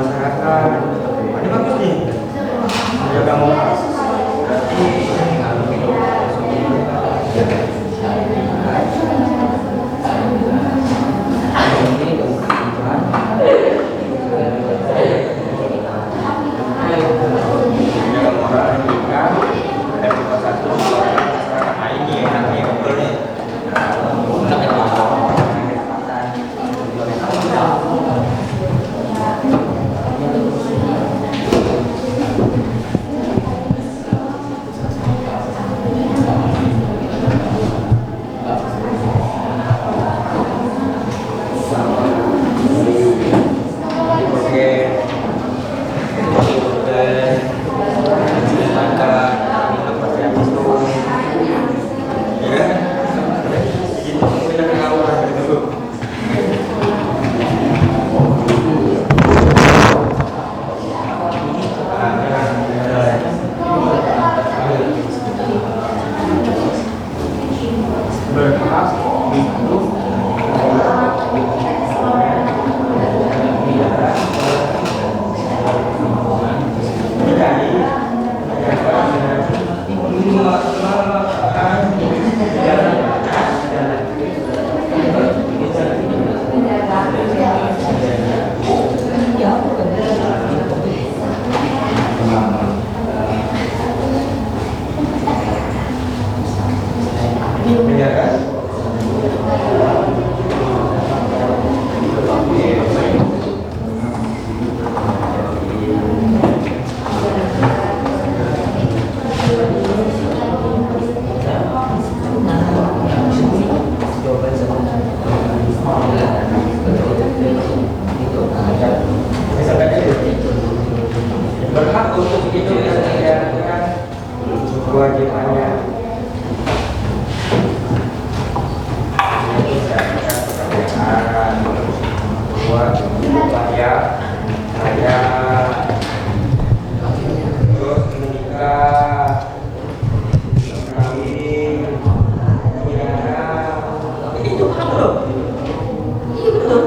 masyarakat. Ini bagus nih, menjaga moral. Berarti menjaga moral juga. Etika satu masyarakat. Nah ini enaknya betul nih. Berhak untuk itu yang dilakukan kewajibannya. Buat supaya saya terus menikah, kawin, memelihara. Itu hak loh. Iya betul.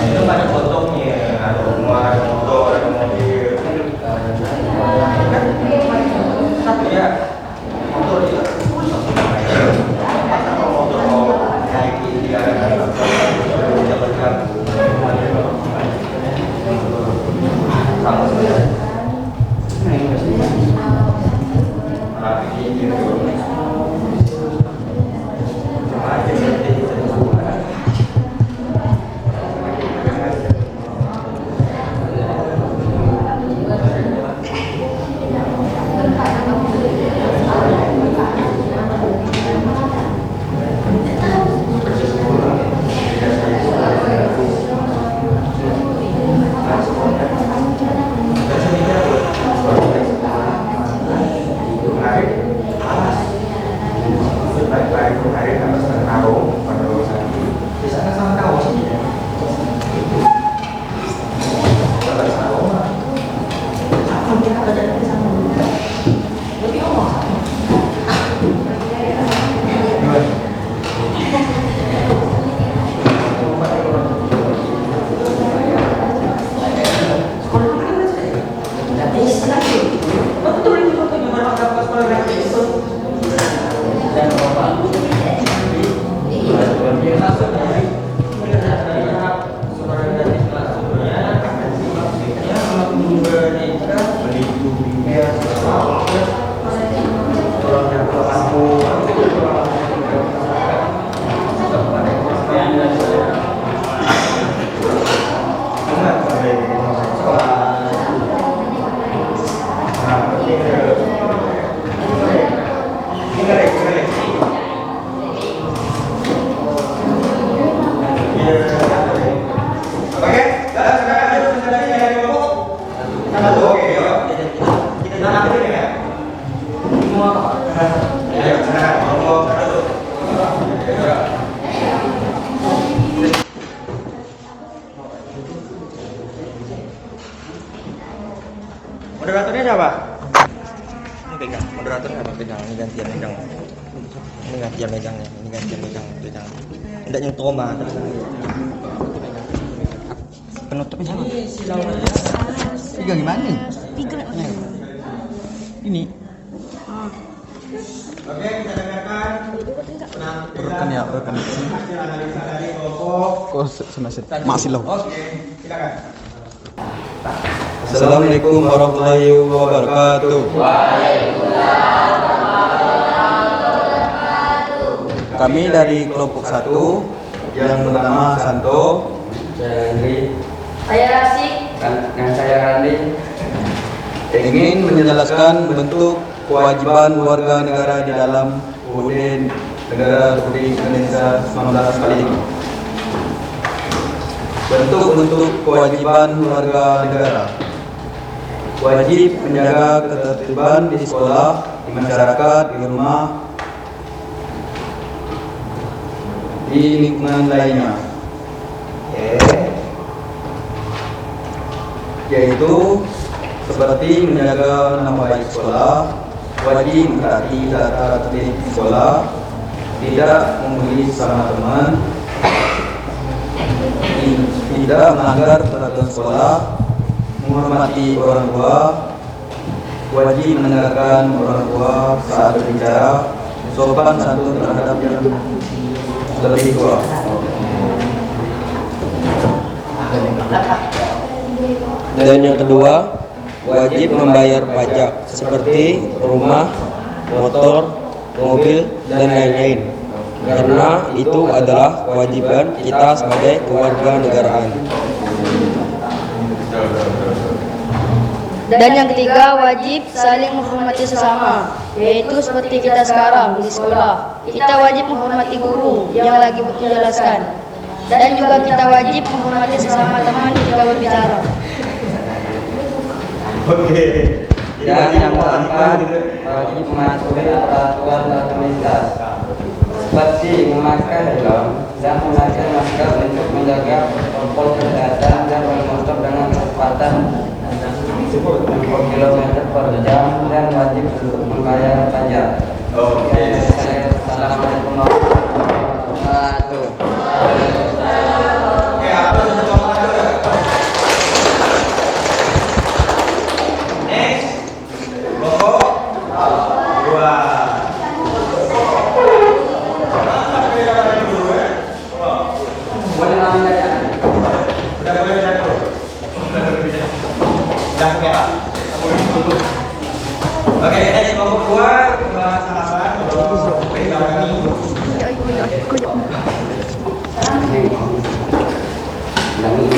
Itu banyak potongnya, ada rumah, ada motor, ada mobil. Satu ya, motor juga. Masa kalau motor mau naik ini ada dapatkan sama saja. Nah ini aja seperti itu. Tolong gantian megang. Ini gantian megangnya, ini gantian megang. Tidak yang trauma terus penutupnya sama. Tiga gimana nih? Ini. Oke, kita dengarkan. Rekan ya, rekan. Analisa dari kelompok. Kok semester masih loh. Oke, silakan. Assalamualaikum warahmatullahi wabarakatuh. Kami dari kelompok 1 yang bernama Santo. Saya Andri Saya Rasik. dan saya Randi. Ingin menjelaskan bentuk kewajiban warga negara di dalam UUD Negara Republik Indonesia 1945. Bentuk-bentuk kewajiban warga negara: wajib menjaga ketertiban di sekolah, di masyarakat, di rumah, di lingkungan lainnya, yaitu seperti menjaga nama baik sekolah, wajib mentaati tata tertib sekolah, tidak membuli sesama teman, tidak melanggar peraturan sekolah, menghormati orang tua, wajib mendengarkan orang tua saat berbicara, sopan santun terhadap yang lebih tua. Dan yang kedua, wajib membayar pajak seperti rumah, motor, mobil, dan lain-lain, karena itu adalah kewajiban kita sebagai kewarganegaraan. Dan yang ketiga, wajib saling menghormati sesama, yaitu seperti kita sekarang di sekolah. Kita wajib menghormati guru yang lagi menjelaskan, dan juga kita wajib menghormati sesama teman ketika berbicara. Oke. Dan yang keempat, wajib mematuhi peraturan lalu lintas seperti memakai helm dan memakai masker untuk menjaga protokol kesehatan dan bermotor dengan kecepatan 10 km per jam dan wajib untuk membayar pajak. Oke. Assalamualaikum warahmatullahi wabarakatuh. Oke, apa sudah ngomong dulu? Next. Kelompok 2. Boleh namanya ya? Udah boleh jatuh. Udah oke Pak. Oke, next kelompok 2 pembahasan apa?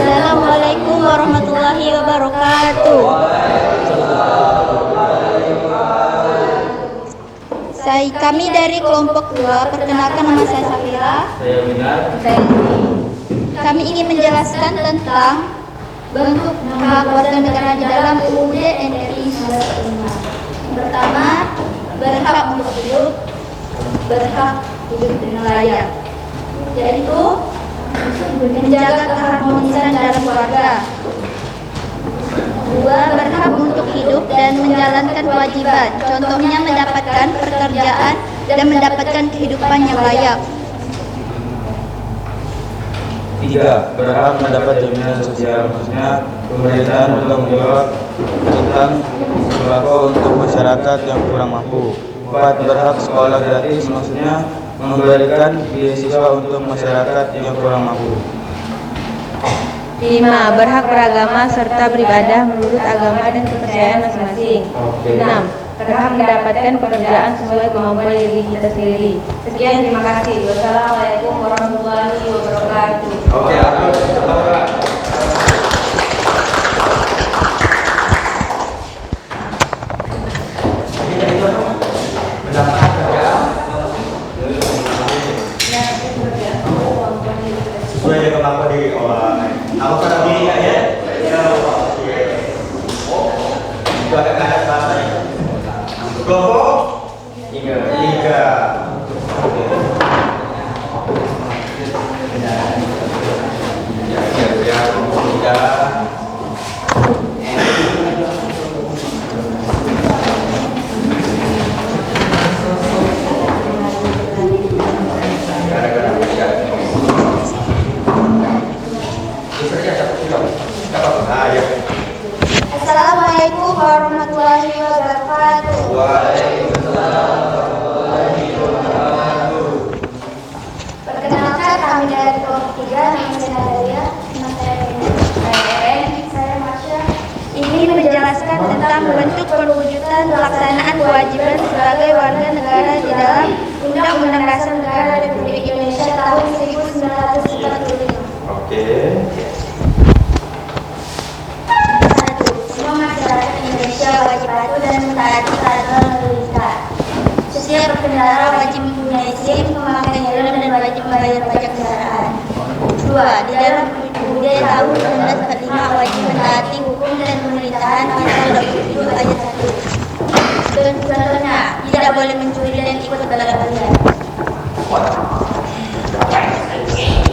Assalamualaikum warahmatullahi wabarakatuh. Kami dari kelompok 2, perkenalkan nama saya Safira. Saya Minar. Kami ingin menjelaskan tentang bentuk hak warga negara di dalam UUD NRI 1945. Pertama, berhak untuk hidup, berhak hidup dengan layak, yaitu menjaga keharmonisan dalam keluarga. 2. Berhak untuk hidup dan menjalankan kewajiban, contohnya mendapatkan pekerjaan dan mendapatkan kehidupan yang layak. 3. Berhak mendapat jaminan sosial, maksudnya pemerintahan bertanggung jawab tentang sembako untuk masyarakat yang kurang mampu. 4. Berhak sekolah gratis, maksudnya memberikan beasiswa untuk masyarakat yang kurang mampu. 5. Berhak beragama serta beribadah menurut agama dan kepercayaan masing-masing. 6. Berhak mendapatkan pekerjaan sesuai kemampuan diri kita sendiri. Sekian, terima kasih. Wassalamualaikum warahmatullahi wabarakatuh. Oke, sesuai dengan kemampuan diri orang. Aku pada diri ya. Itu agak kanan bahasanya. Kelompok 3. Undang-Undang Dasar Negara Republik Indonesia tahun 1945. Oke. 1. Semua masyarakat Indonesia wajib patuh dan mentaati peraturan lalu lintas. Setiap pengendara wajib mempunyai SIM, memakai helm, dan wajib membayar pajak kendaraan. 2. Di dalam UUD tahun 1945 wajib mentaati hukum dan pemerintahan pasal 27 ayat 1. Contohnya, tidak boleh mencuri dan ikut balap liar.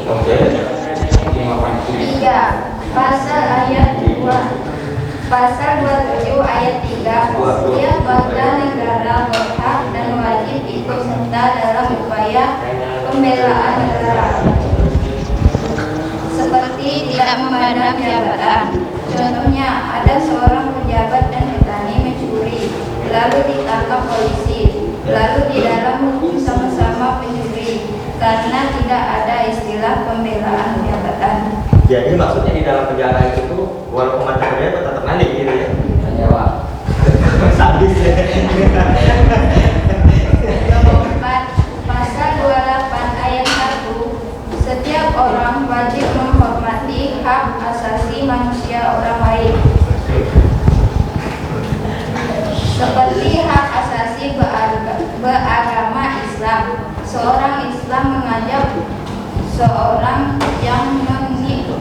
Oke. 3. Pasal ayat 2. Pasal 27 ayat 3. Setiap warga negara berhak dan wajib ikut serta dalam upaya pembelaan negara, seperti tidak memandang jabatan. Contohnya, ada seorang pejabat dan petani mencuri, lalu ditangkap polisi, lalu di dalam hukum sama-sama pencuri, karena tidak ada istilah pembelaan jabatan. Jadi maksudnya di dalam penjara itu tuh walaupun materinya tetap nanti gitu ya. Sadis ya. 4. Pasal 28 ayat 1. Setiap orang wajib menghormati hak asasi manusia orang lain, seperti hak asasi beragama Islam. Seorang Islam mengajak seorang yang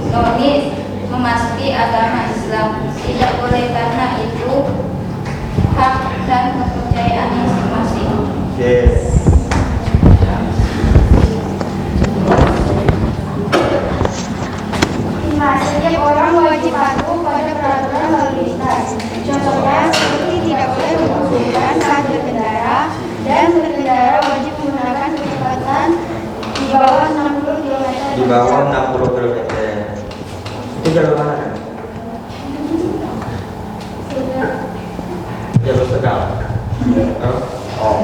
nonis memasuki agama Islam. Tidak boleh karena itu hak dan kepercayaan masing-masing. Yes. 5. Setiap orang wajib patuh pada peraturan lalu lintas. Contohnya, seperti tidak boleh mengemudikan saat berkendara, dan berkendara wajib menggunakan kecepatan di bawah 60 km. Di bawah 60 km. Itu jalur mana kan? Jalur Tegal. Oh.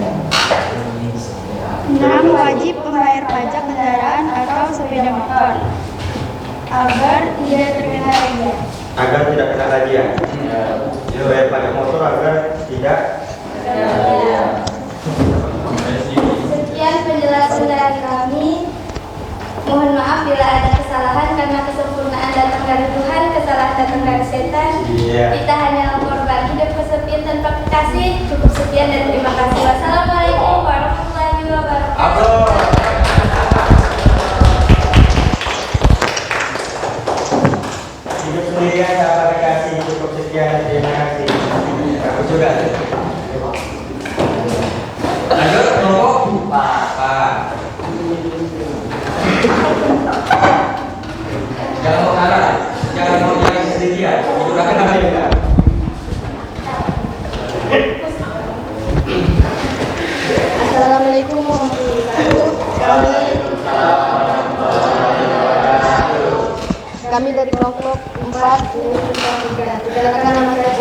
6. Wajib membayar pajak kendaraan atau sepeda motor agar tidak terkena razia. Agar tidak kena razia. Jadi bayar pajak motor agar tidak. Sekian penjelasan dari kami. Mohon maaf bila ada kesalahan karena kesempurnaan datang dari Tuhan, kesalahan datang dari setan. Iya. Kita hanya berbagi dan kesepian tanpa kasih. Cukup sekian dan terima kasih. Wassalamualaikum warahmatullahi wabarakatuh. Hidup sendirian tanpa dikasih. Cukup sekian dan terima kasih. Aku juga. Lanjut kelompok Pak. Jangan mau kalah, jangan mau jalan sendirian. Itu udah kenal ya. Assalamualaikum warahmatullahi wabarakatuh. Kami dari kelompok 4 unit 3. Silakan nama saya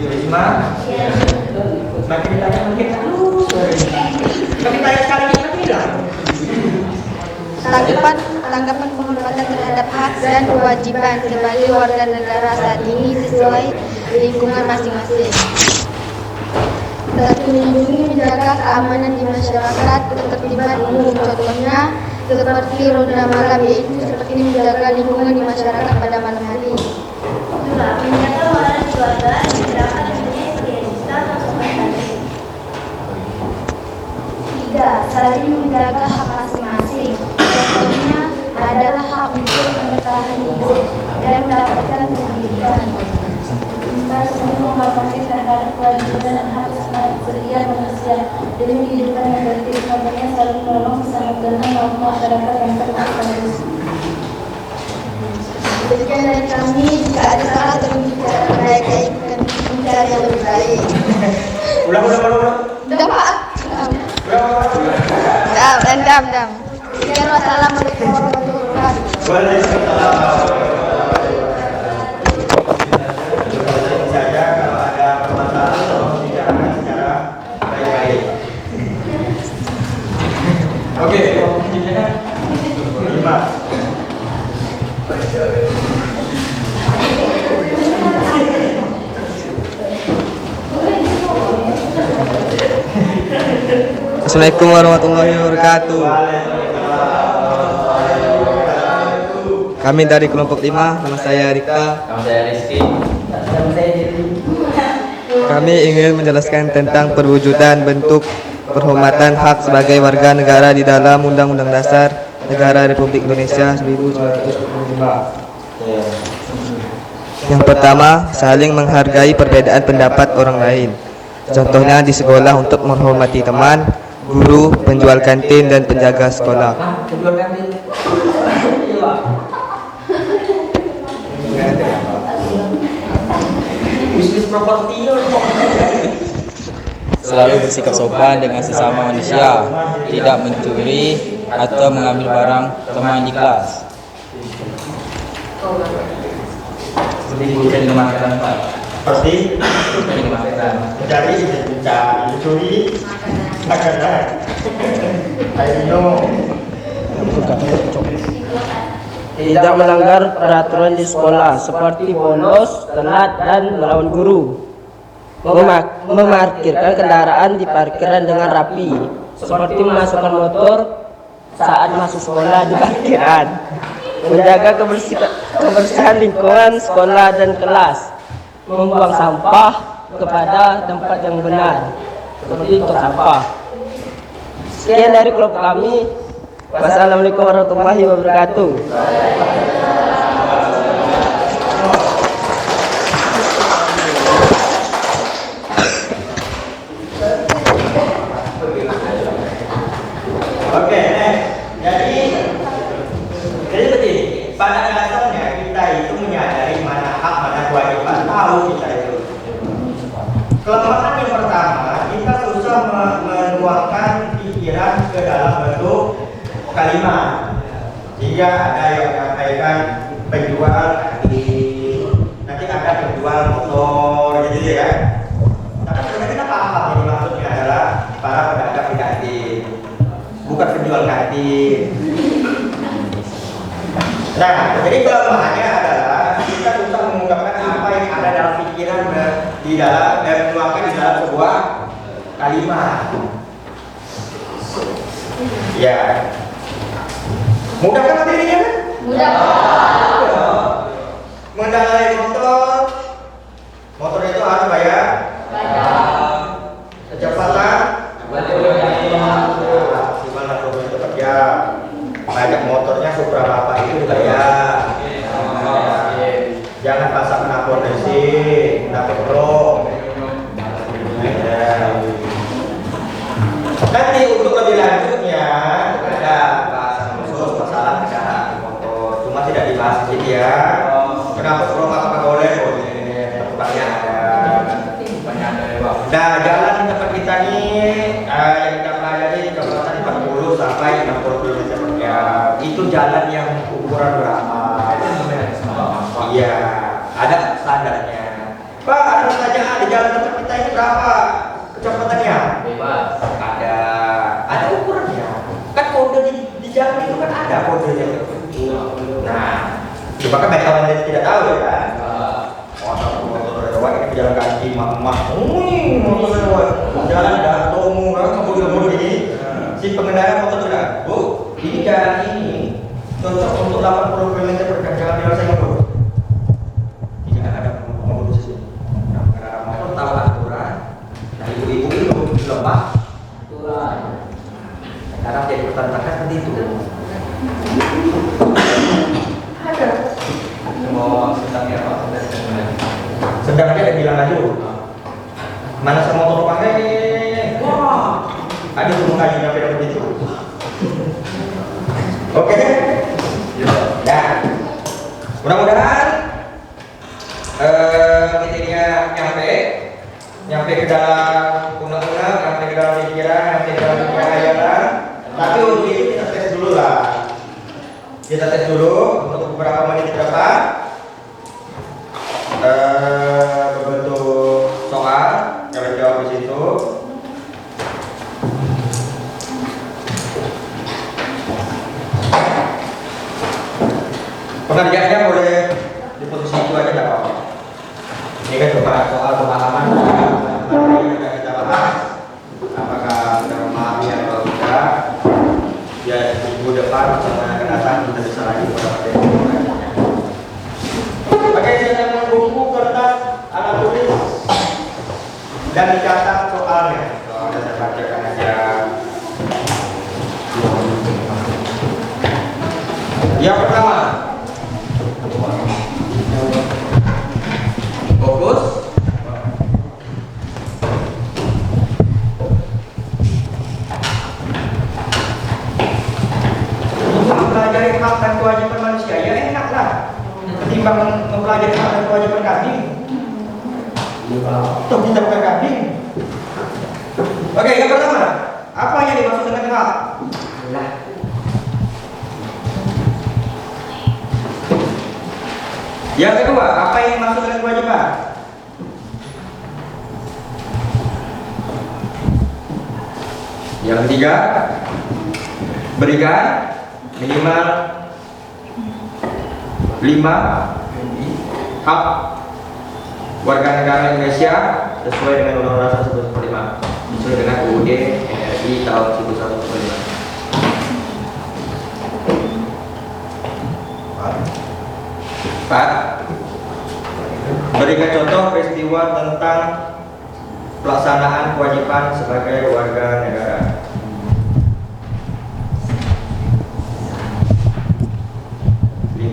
Risma. Makin ditanya makin halus. Kami tanya sekali kita bilang. Tanggapan penghormatan terhadap hak dan kewajiban sebagai warga negara saat ini sesuai lingkungan masing-masing. Melindungi menjaga keamanan di masyarakat, ketertiban umum, contohnya seperti ronda malam, yaitu seperti menjaga lingkungan di masyarakat pada malam hari. 2. Menjaga moral keluarga dan gerakan dunia sebagai Islam atau Pancasila. 3. Saling menjaga hak masing-masing. Contohnya adalah hak untuk bertahan hidup dan mendapatkan pendidikan. 4. Saling menghormati terhadap kewajiban dan hak setiap manusia demi kehidupan yang tertib. Contohnya saling menolong sesama dengan maupun masyarakat yang terkandung. Sekian dari kami. Jika ada salah atau bicara baik-baik dan mencari yang lebih baik. Ulang. Udah Pak. Dam. Sekian, wassalamualaikum warahmatullahi wabarakatuh. Waalaikumsalam. Saja kalau ada permasalahan tolong bicarakan secara baik-baik. Oke. 5. Assalamualaikum warahmatullahi wabarakatuh. Kami dari kelompok 5, nama saya Rika. Nama saya Rizky. Kami ingin menjelaskan tentang perwujudan bentuk penghormatan hak sebagai warga negara di dalam Undang-Undang Dasar Negara Republik Indonesia 1945. Yang pertama, saling menghargai perbedaan pendapat orang lain. Contohnya di sekolah untuk menghormati teman, guru, penjual kantin, dan penjaga sekolah. Selalu bersikap sopan dengan sesama manusia, tidak mencuri atau mengambil barang teman di kelas. Seperti mencari, mencuri, makanan, air minum. Tidak melanggar peraturan di sekolah seperti bolos, telat, dan melawan guru. Memarkirkan kendaraan di parkiran dengan rapi, seperti memasukkan motor saat masuk sekolah di parkiran. Menjaga kebersihan lingkungan sekolah dan kelas. Membuang sampah kepada tempat yang benar, seperti tong sampah. Sekian dari kelompok kami. Wassalamualaikum warahmatullahi wabarakatuh. Oke, jadi begini, pada dasarnya kita itu menyadari mana hak, mana kewajiban, tahu kita itu. Kelemahan yang pertama, kita susah menuangkan pikiran ke dalam bentuk kalimat, sehingga ada yang menyampaikan penjual nanti ada penjual motor gitu ya. Tapi sebenarnya kita paham ini maksudnya adalah para pedagang di kantin, bukan penjual kantin. Nah, jadi kelemahannya adalah kita susah mengungkapkan apa yang ada dalam pikiran di dalam dan menuangkan di dalam sebuah kalimat. Ya. Mudah kan materinya kan? Mudah. Mengendarai motor, motor itu harus bayar. Kecepatan, gimana motor itu kerja? Pajak motornya Supra Bapak itu dibayar. Jangan pasang knalpot racing, knalpot pro. Nanti untuk lebih lanjutnya ada masalah kendaraan motor, cuma tidak dibahas di sini ya. Kenapa pro apakah boleh? Tempatnya ada. Nah, jalan di tempat kita nih yang kita pelajari kecepatan 40 sampai 60 km per jam. Itu jalan yang ukuran berapa? Iya, ada standarnya. Pak, ada pertanyaan di jalan tempat kita ini berapa kecepatannya? Bebas. Ada ukurannya. Kan kode di jalan itu kan ada kodenya. Nah, coba kan mereka yang tidak tahu ya kan? Motor lewat ini jalan kaki emak-emak. Motor lewat jalan datang murah keburu-buru ini. Si pengendara motor bilang, "Bu, ini jalan ini cocok untuk 80 km per jam, jangan bilang saya ngebut." Tidak ada ngebut di sini. Nah, pengendara motor tahu aturan. Nah, ibu-ibu itu lemah aturan. Sekarang jadi pertentangan seperti itu. Ada. Mau sedangnya apa? Sedangnya ada bilang aja. Mana sama motor pakai? Wah, ada semua kayunya beda begitu. Oke? Ya. Mudah-mudahan materinya nyampe ke dalam undang-undang, nyampe ke dalam pikiran, nyampe ke dalam pikiran. Tapi untuk itu kita tes dulu lah. Kita tes dulu untuk beberapa menit ke depan. Berbentuk soal, kalian jawab di situ. Pengerjaannya boleh di posisi itu aja nggak apa-apa. Ini kan cuma soal pemahaman materi yang kita bahas. Apakah sudah memahami atau waktu yang akan datang kita bisa lagi pada materi pembelajarannya. Oke, silakan buku, kertas, alat tulis, dan dicatat soalnya. Soalnya saya bacakan aja. Yang pertama, fokus. Mempelajari hak dan kewajiban manusia, ya enak lah ketimbang mempelajari hak dan kewajiban kambing. Toh kita bukan kambing. Oke, yang pertama, apa yang dimaksud dengan hak? Yang kedua, apa yang dimaksud dengan kewajiban? Yang ketiga, berikan minimal 5 hak warga negara Indonesia sesuai dengan Undang-Undang 1945 sesuai dengan UUD NRI tahun 1945. Empat, berikan contoh peristiwa tentang pelaksanaan kewajiban sebagai warga negara. 5,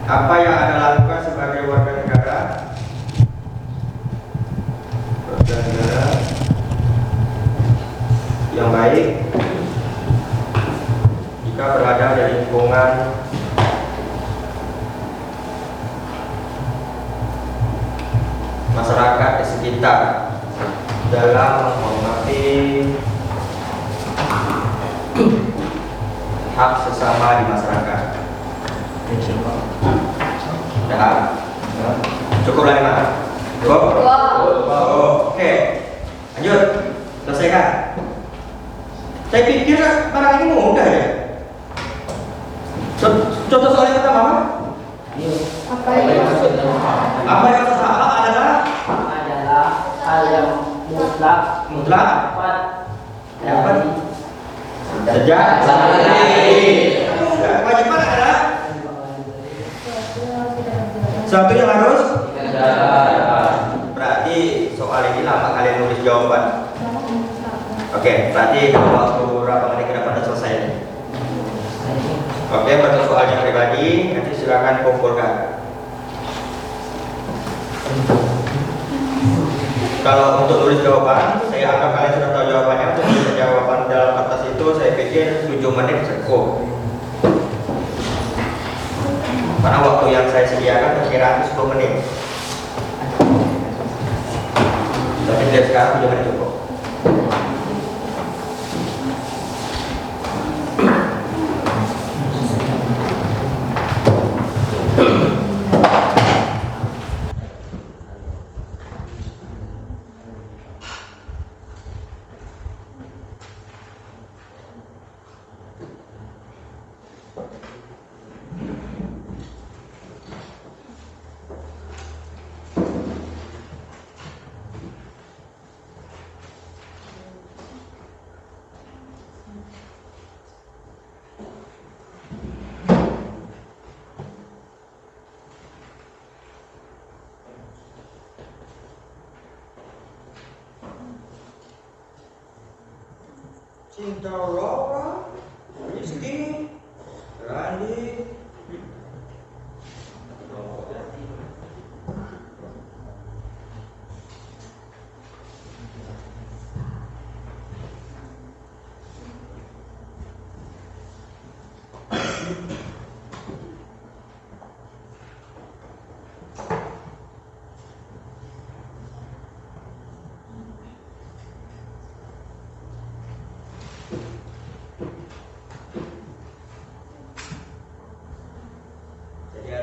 apa yang Anda lakukan sebagai warga negara? Warga negara yang baik jika berada di lingkungan masyarakat di sekitar dalam menghormati hak sesama di masyarakat. Ya, cukup lah 5. Cukup? Oke, lanjut, selesaikan. Saya pikir barang ini mudah ya. Contoh soal yang pertama apa? Apa yang maksud Apa yang maksud hak adalah hal yang mutlak dapat sejak kewajiban adalah suatu yang harus berarti soal ini lama kalian nulis jawaban. Oke, berarti waktu berapa menit ke depan sudah selesai. Oke, untuk soalnya pribadi nanti silakan kumpulkan. Kalau untuk tulis jawaban, saya anggap kalian sudah tahu jawabannya. Untuk tulis jawaban dalam kertas itu saya pikir 7 menit cukup. Karena waktu yang saya sediakan perkiraan 10 menit. Tapi dari sekarang 7 menit cukup. Cinta Laura, Rizky, Randi,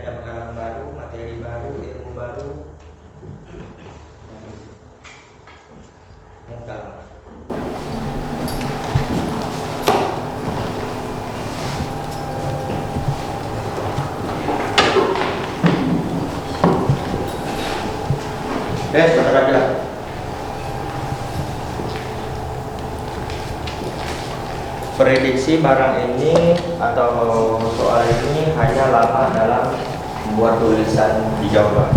ada pengalaman baru, materi baru, ilmu baru. Mudah. Saudara. prediksi barang ini atau soal ini hanya lama dalam membuat tulisan di jawaban.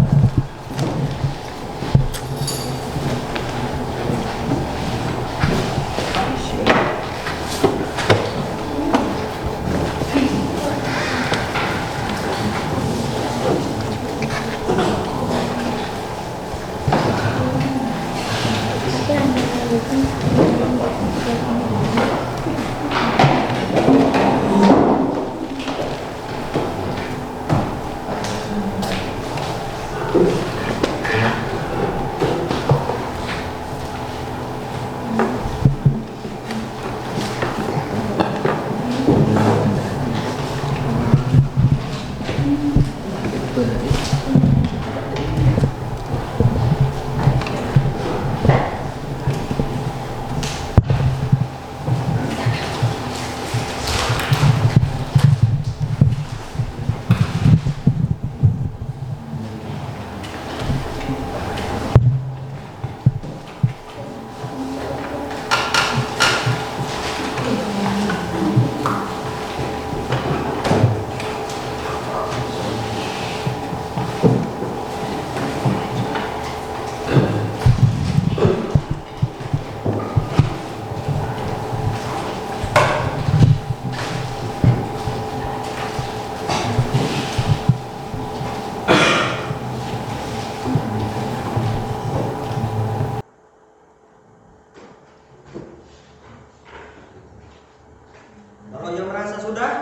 Kalau yang merasa sudah,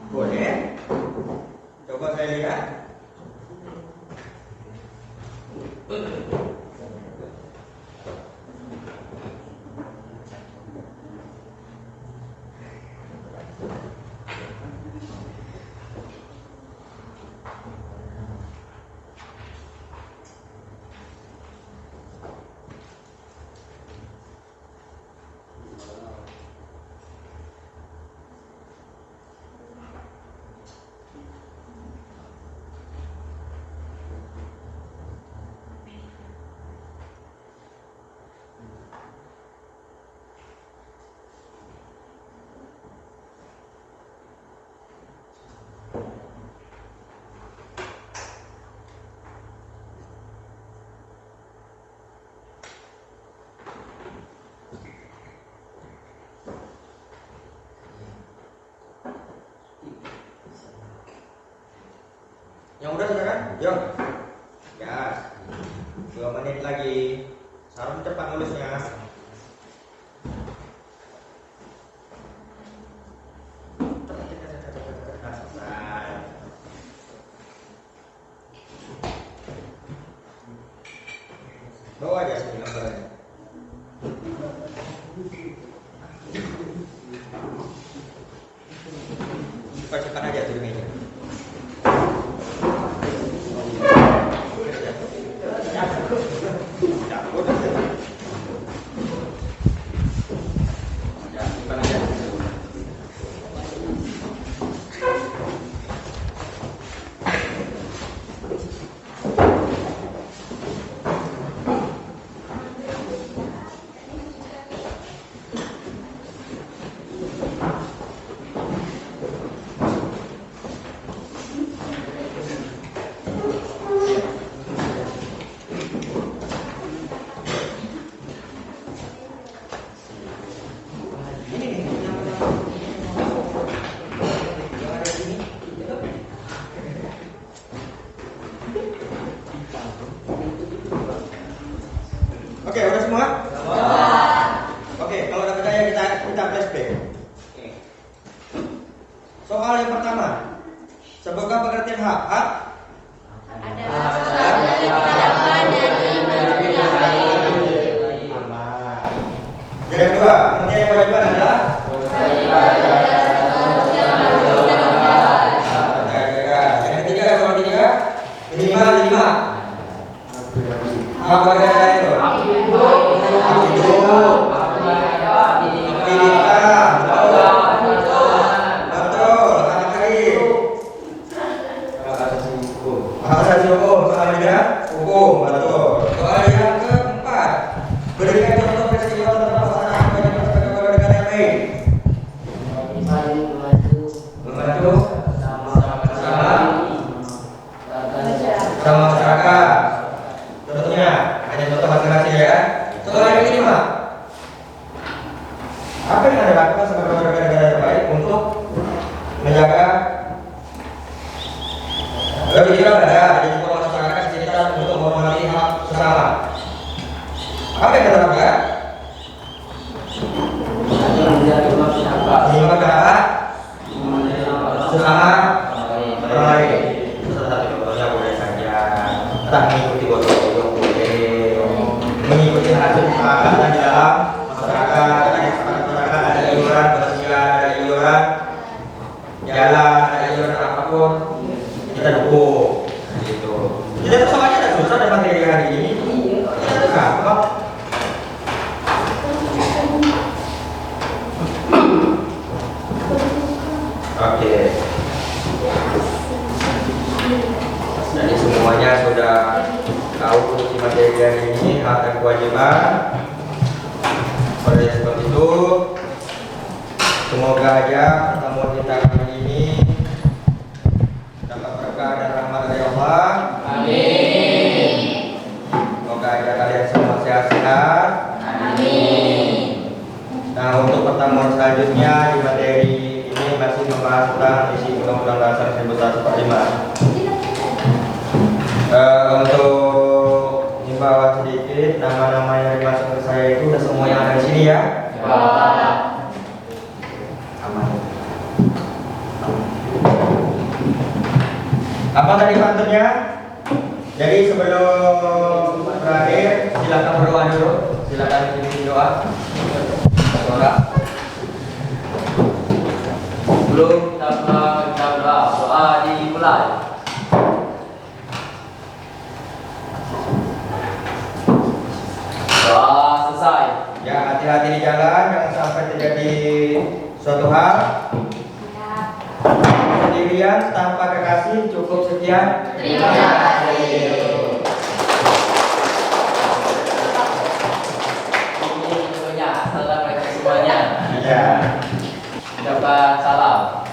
boleh. Coba saya lihat. Yang udah sudah kan? Yuk. Gas. 2 menit lagi. Harus cepat nulisnya. Bawa aja sini gambarnya. Cepat-cepat aja tuh meja. Oke, udah semua? Oke, kalau udah percaya kita flashback. Soal yang pertama, sebutkan pengertian hak. Hak yang kedua, pengertian kewajiban adalah yang ketiga, soal ketiga, minimal hak warga negara itu. Hak asasi hukum, soal negara, hukum, betul. Soal yang keempat, berikan contoh peristiwa tentang pelaksanaan kewajiban sebagai warga negara yang baik. menjaga kita berada di lingkungan masyarakat sekitar untuk menghormati hak sesama. Apa yang terdapat? Lingkungan kenapa? Sesama orang lain. Salah satu contohnya boleh saja entah mengikuti gotong-royong boleh, mengikuti hasil kesepakatan di dalam masyarakat, ada iuran bersihan, ada iuran jalan, ada iuran apapun kita dukung gitu. Jadi sama aja ada susah dapat materi hari ini. Kita gampang. Oke. Jadi semuanya sudah tahu fungsi materi hari ini, hak dan kewajiban. Oleh sebab itu, semoga aja pertemuan kita kali ini dapat berkah dan rahmat dari Allah. Amin. Semoga aja kalian semua sehat-sehat. Amin. Nah, untuk pertemuan selanjutnya di materi ini masih membahas tentang isi Undang-Undang Dasar 1945. Untuk himbauan sedikit, nama-nama yang dimasuk ke saya itu udah semua yang ada di sini ya. Aman. Apa tadi pantunnya? Jadi sebelum berakhir, silakan berdoa dulu. Silakan pimpin doa. Doa. Sebelum kita berdoa, doa dimulai. Doa selesai. Ya, hati-hati di jalan, jangan sampai terjadi suatu hal. Sendirian tanpa kekasih cukup sekian. Terima kasih. Ini tentunya salam bagi semuanya. Ya. Dapat salam.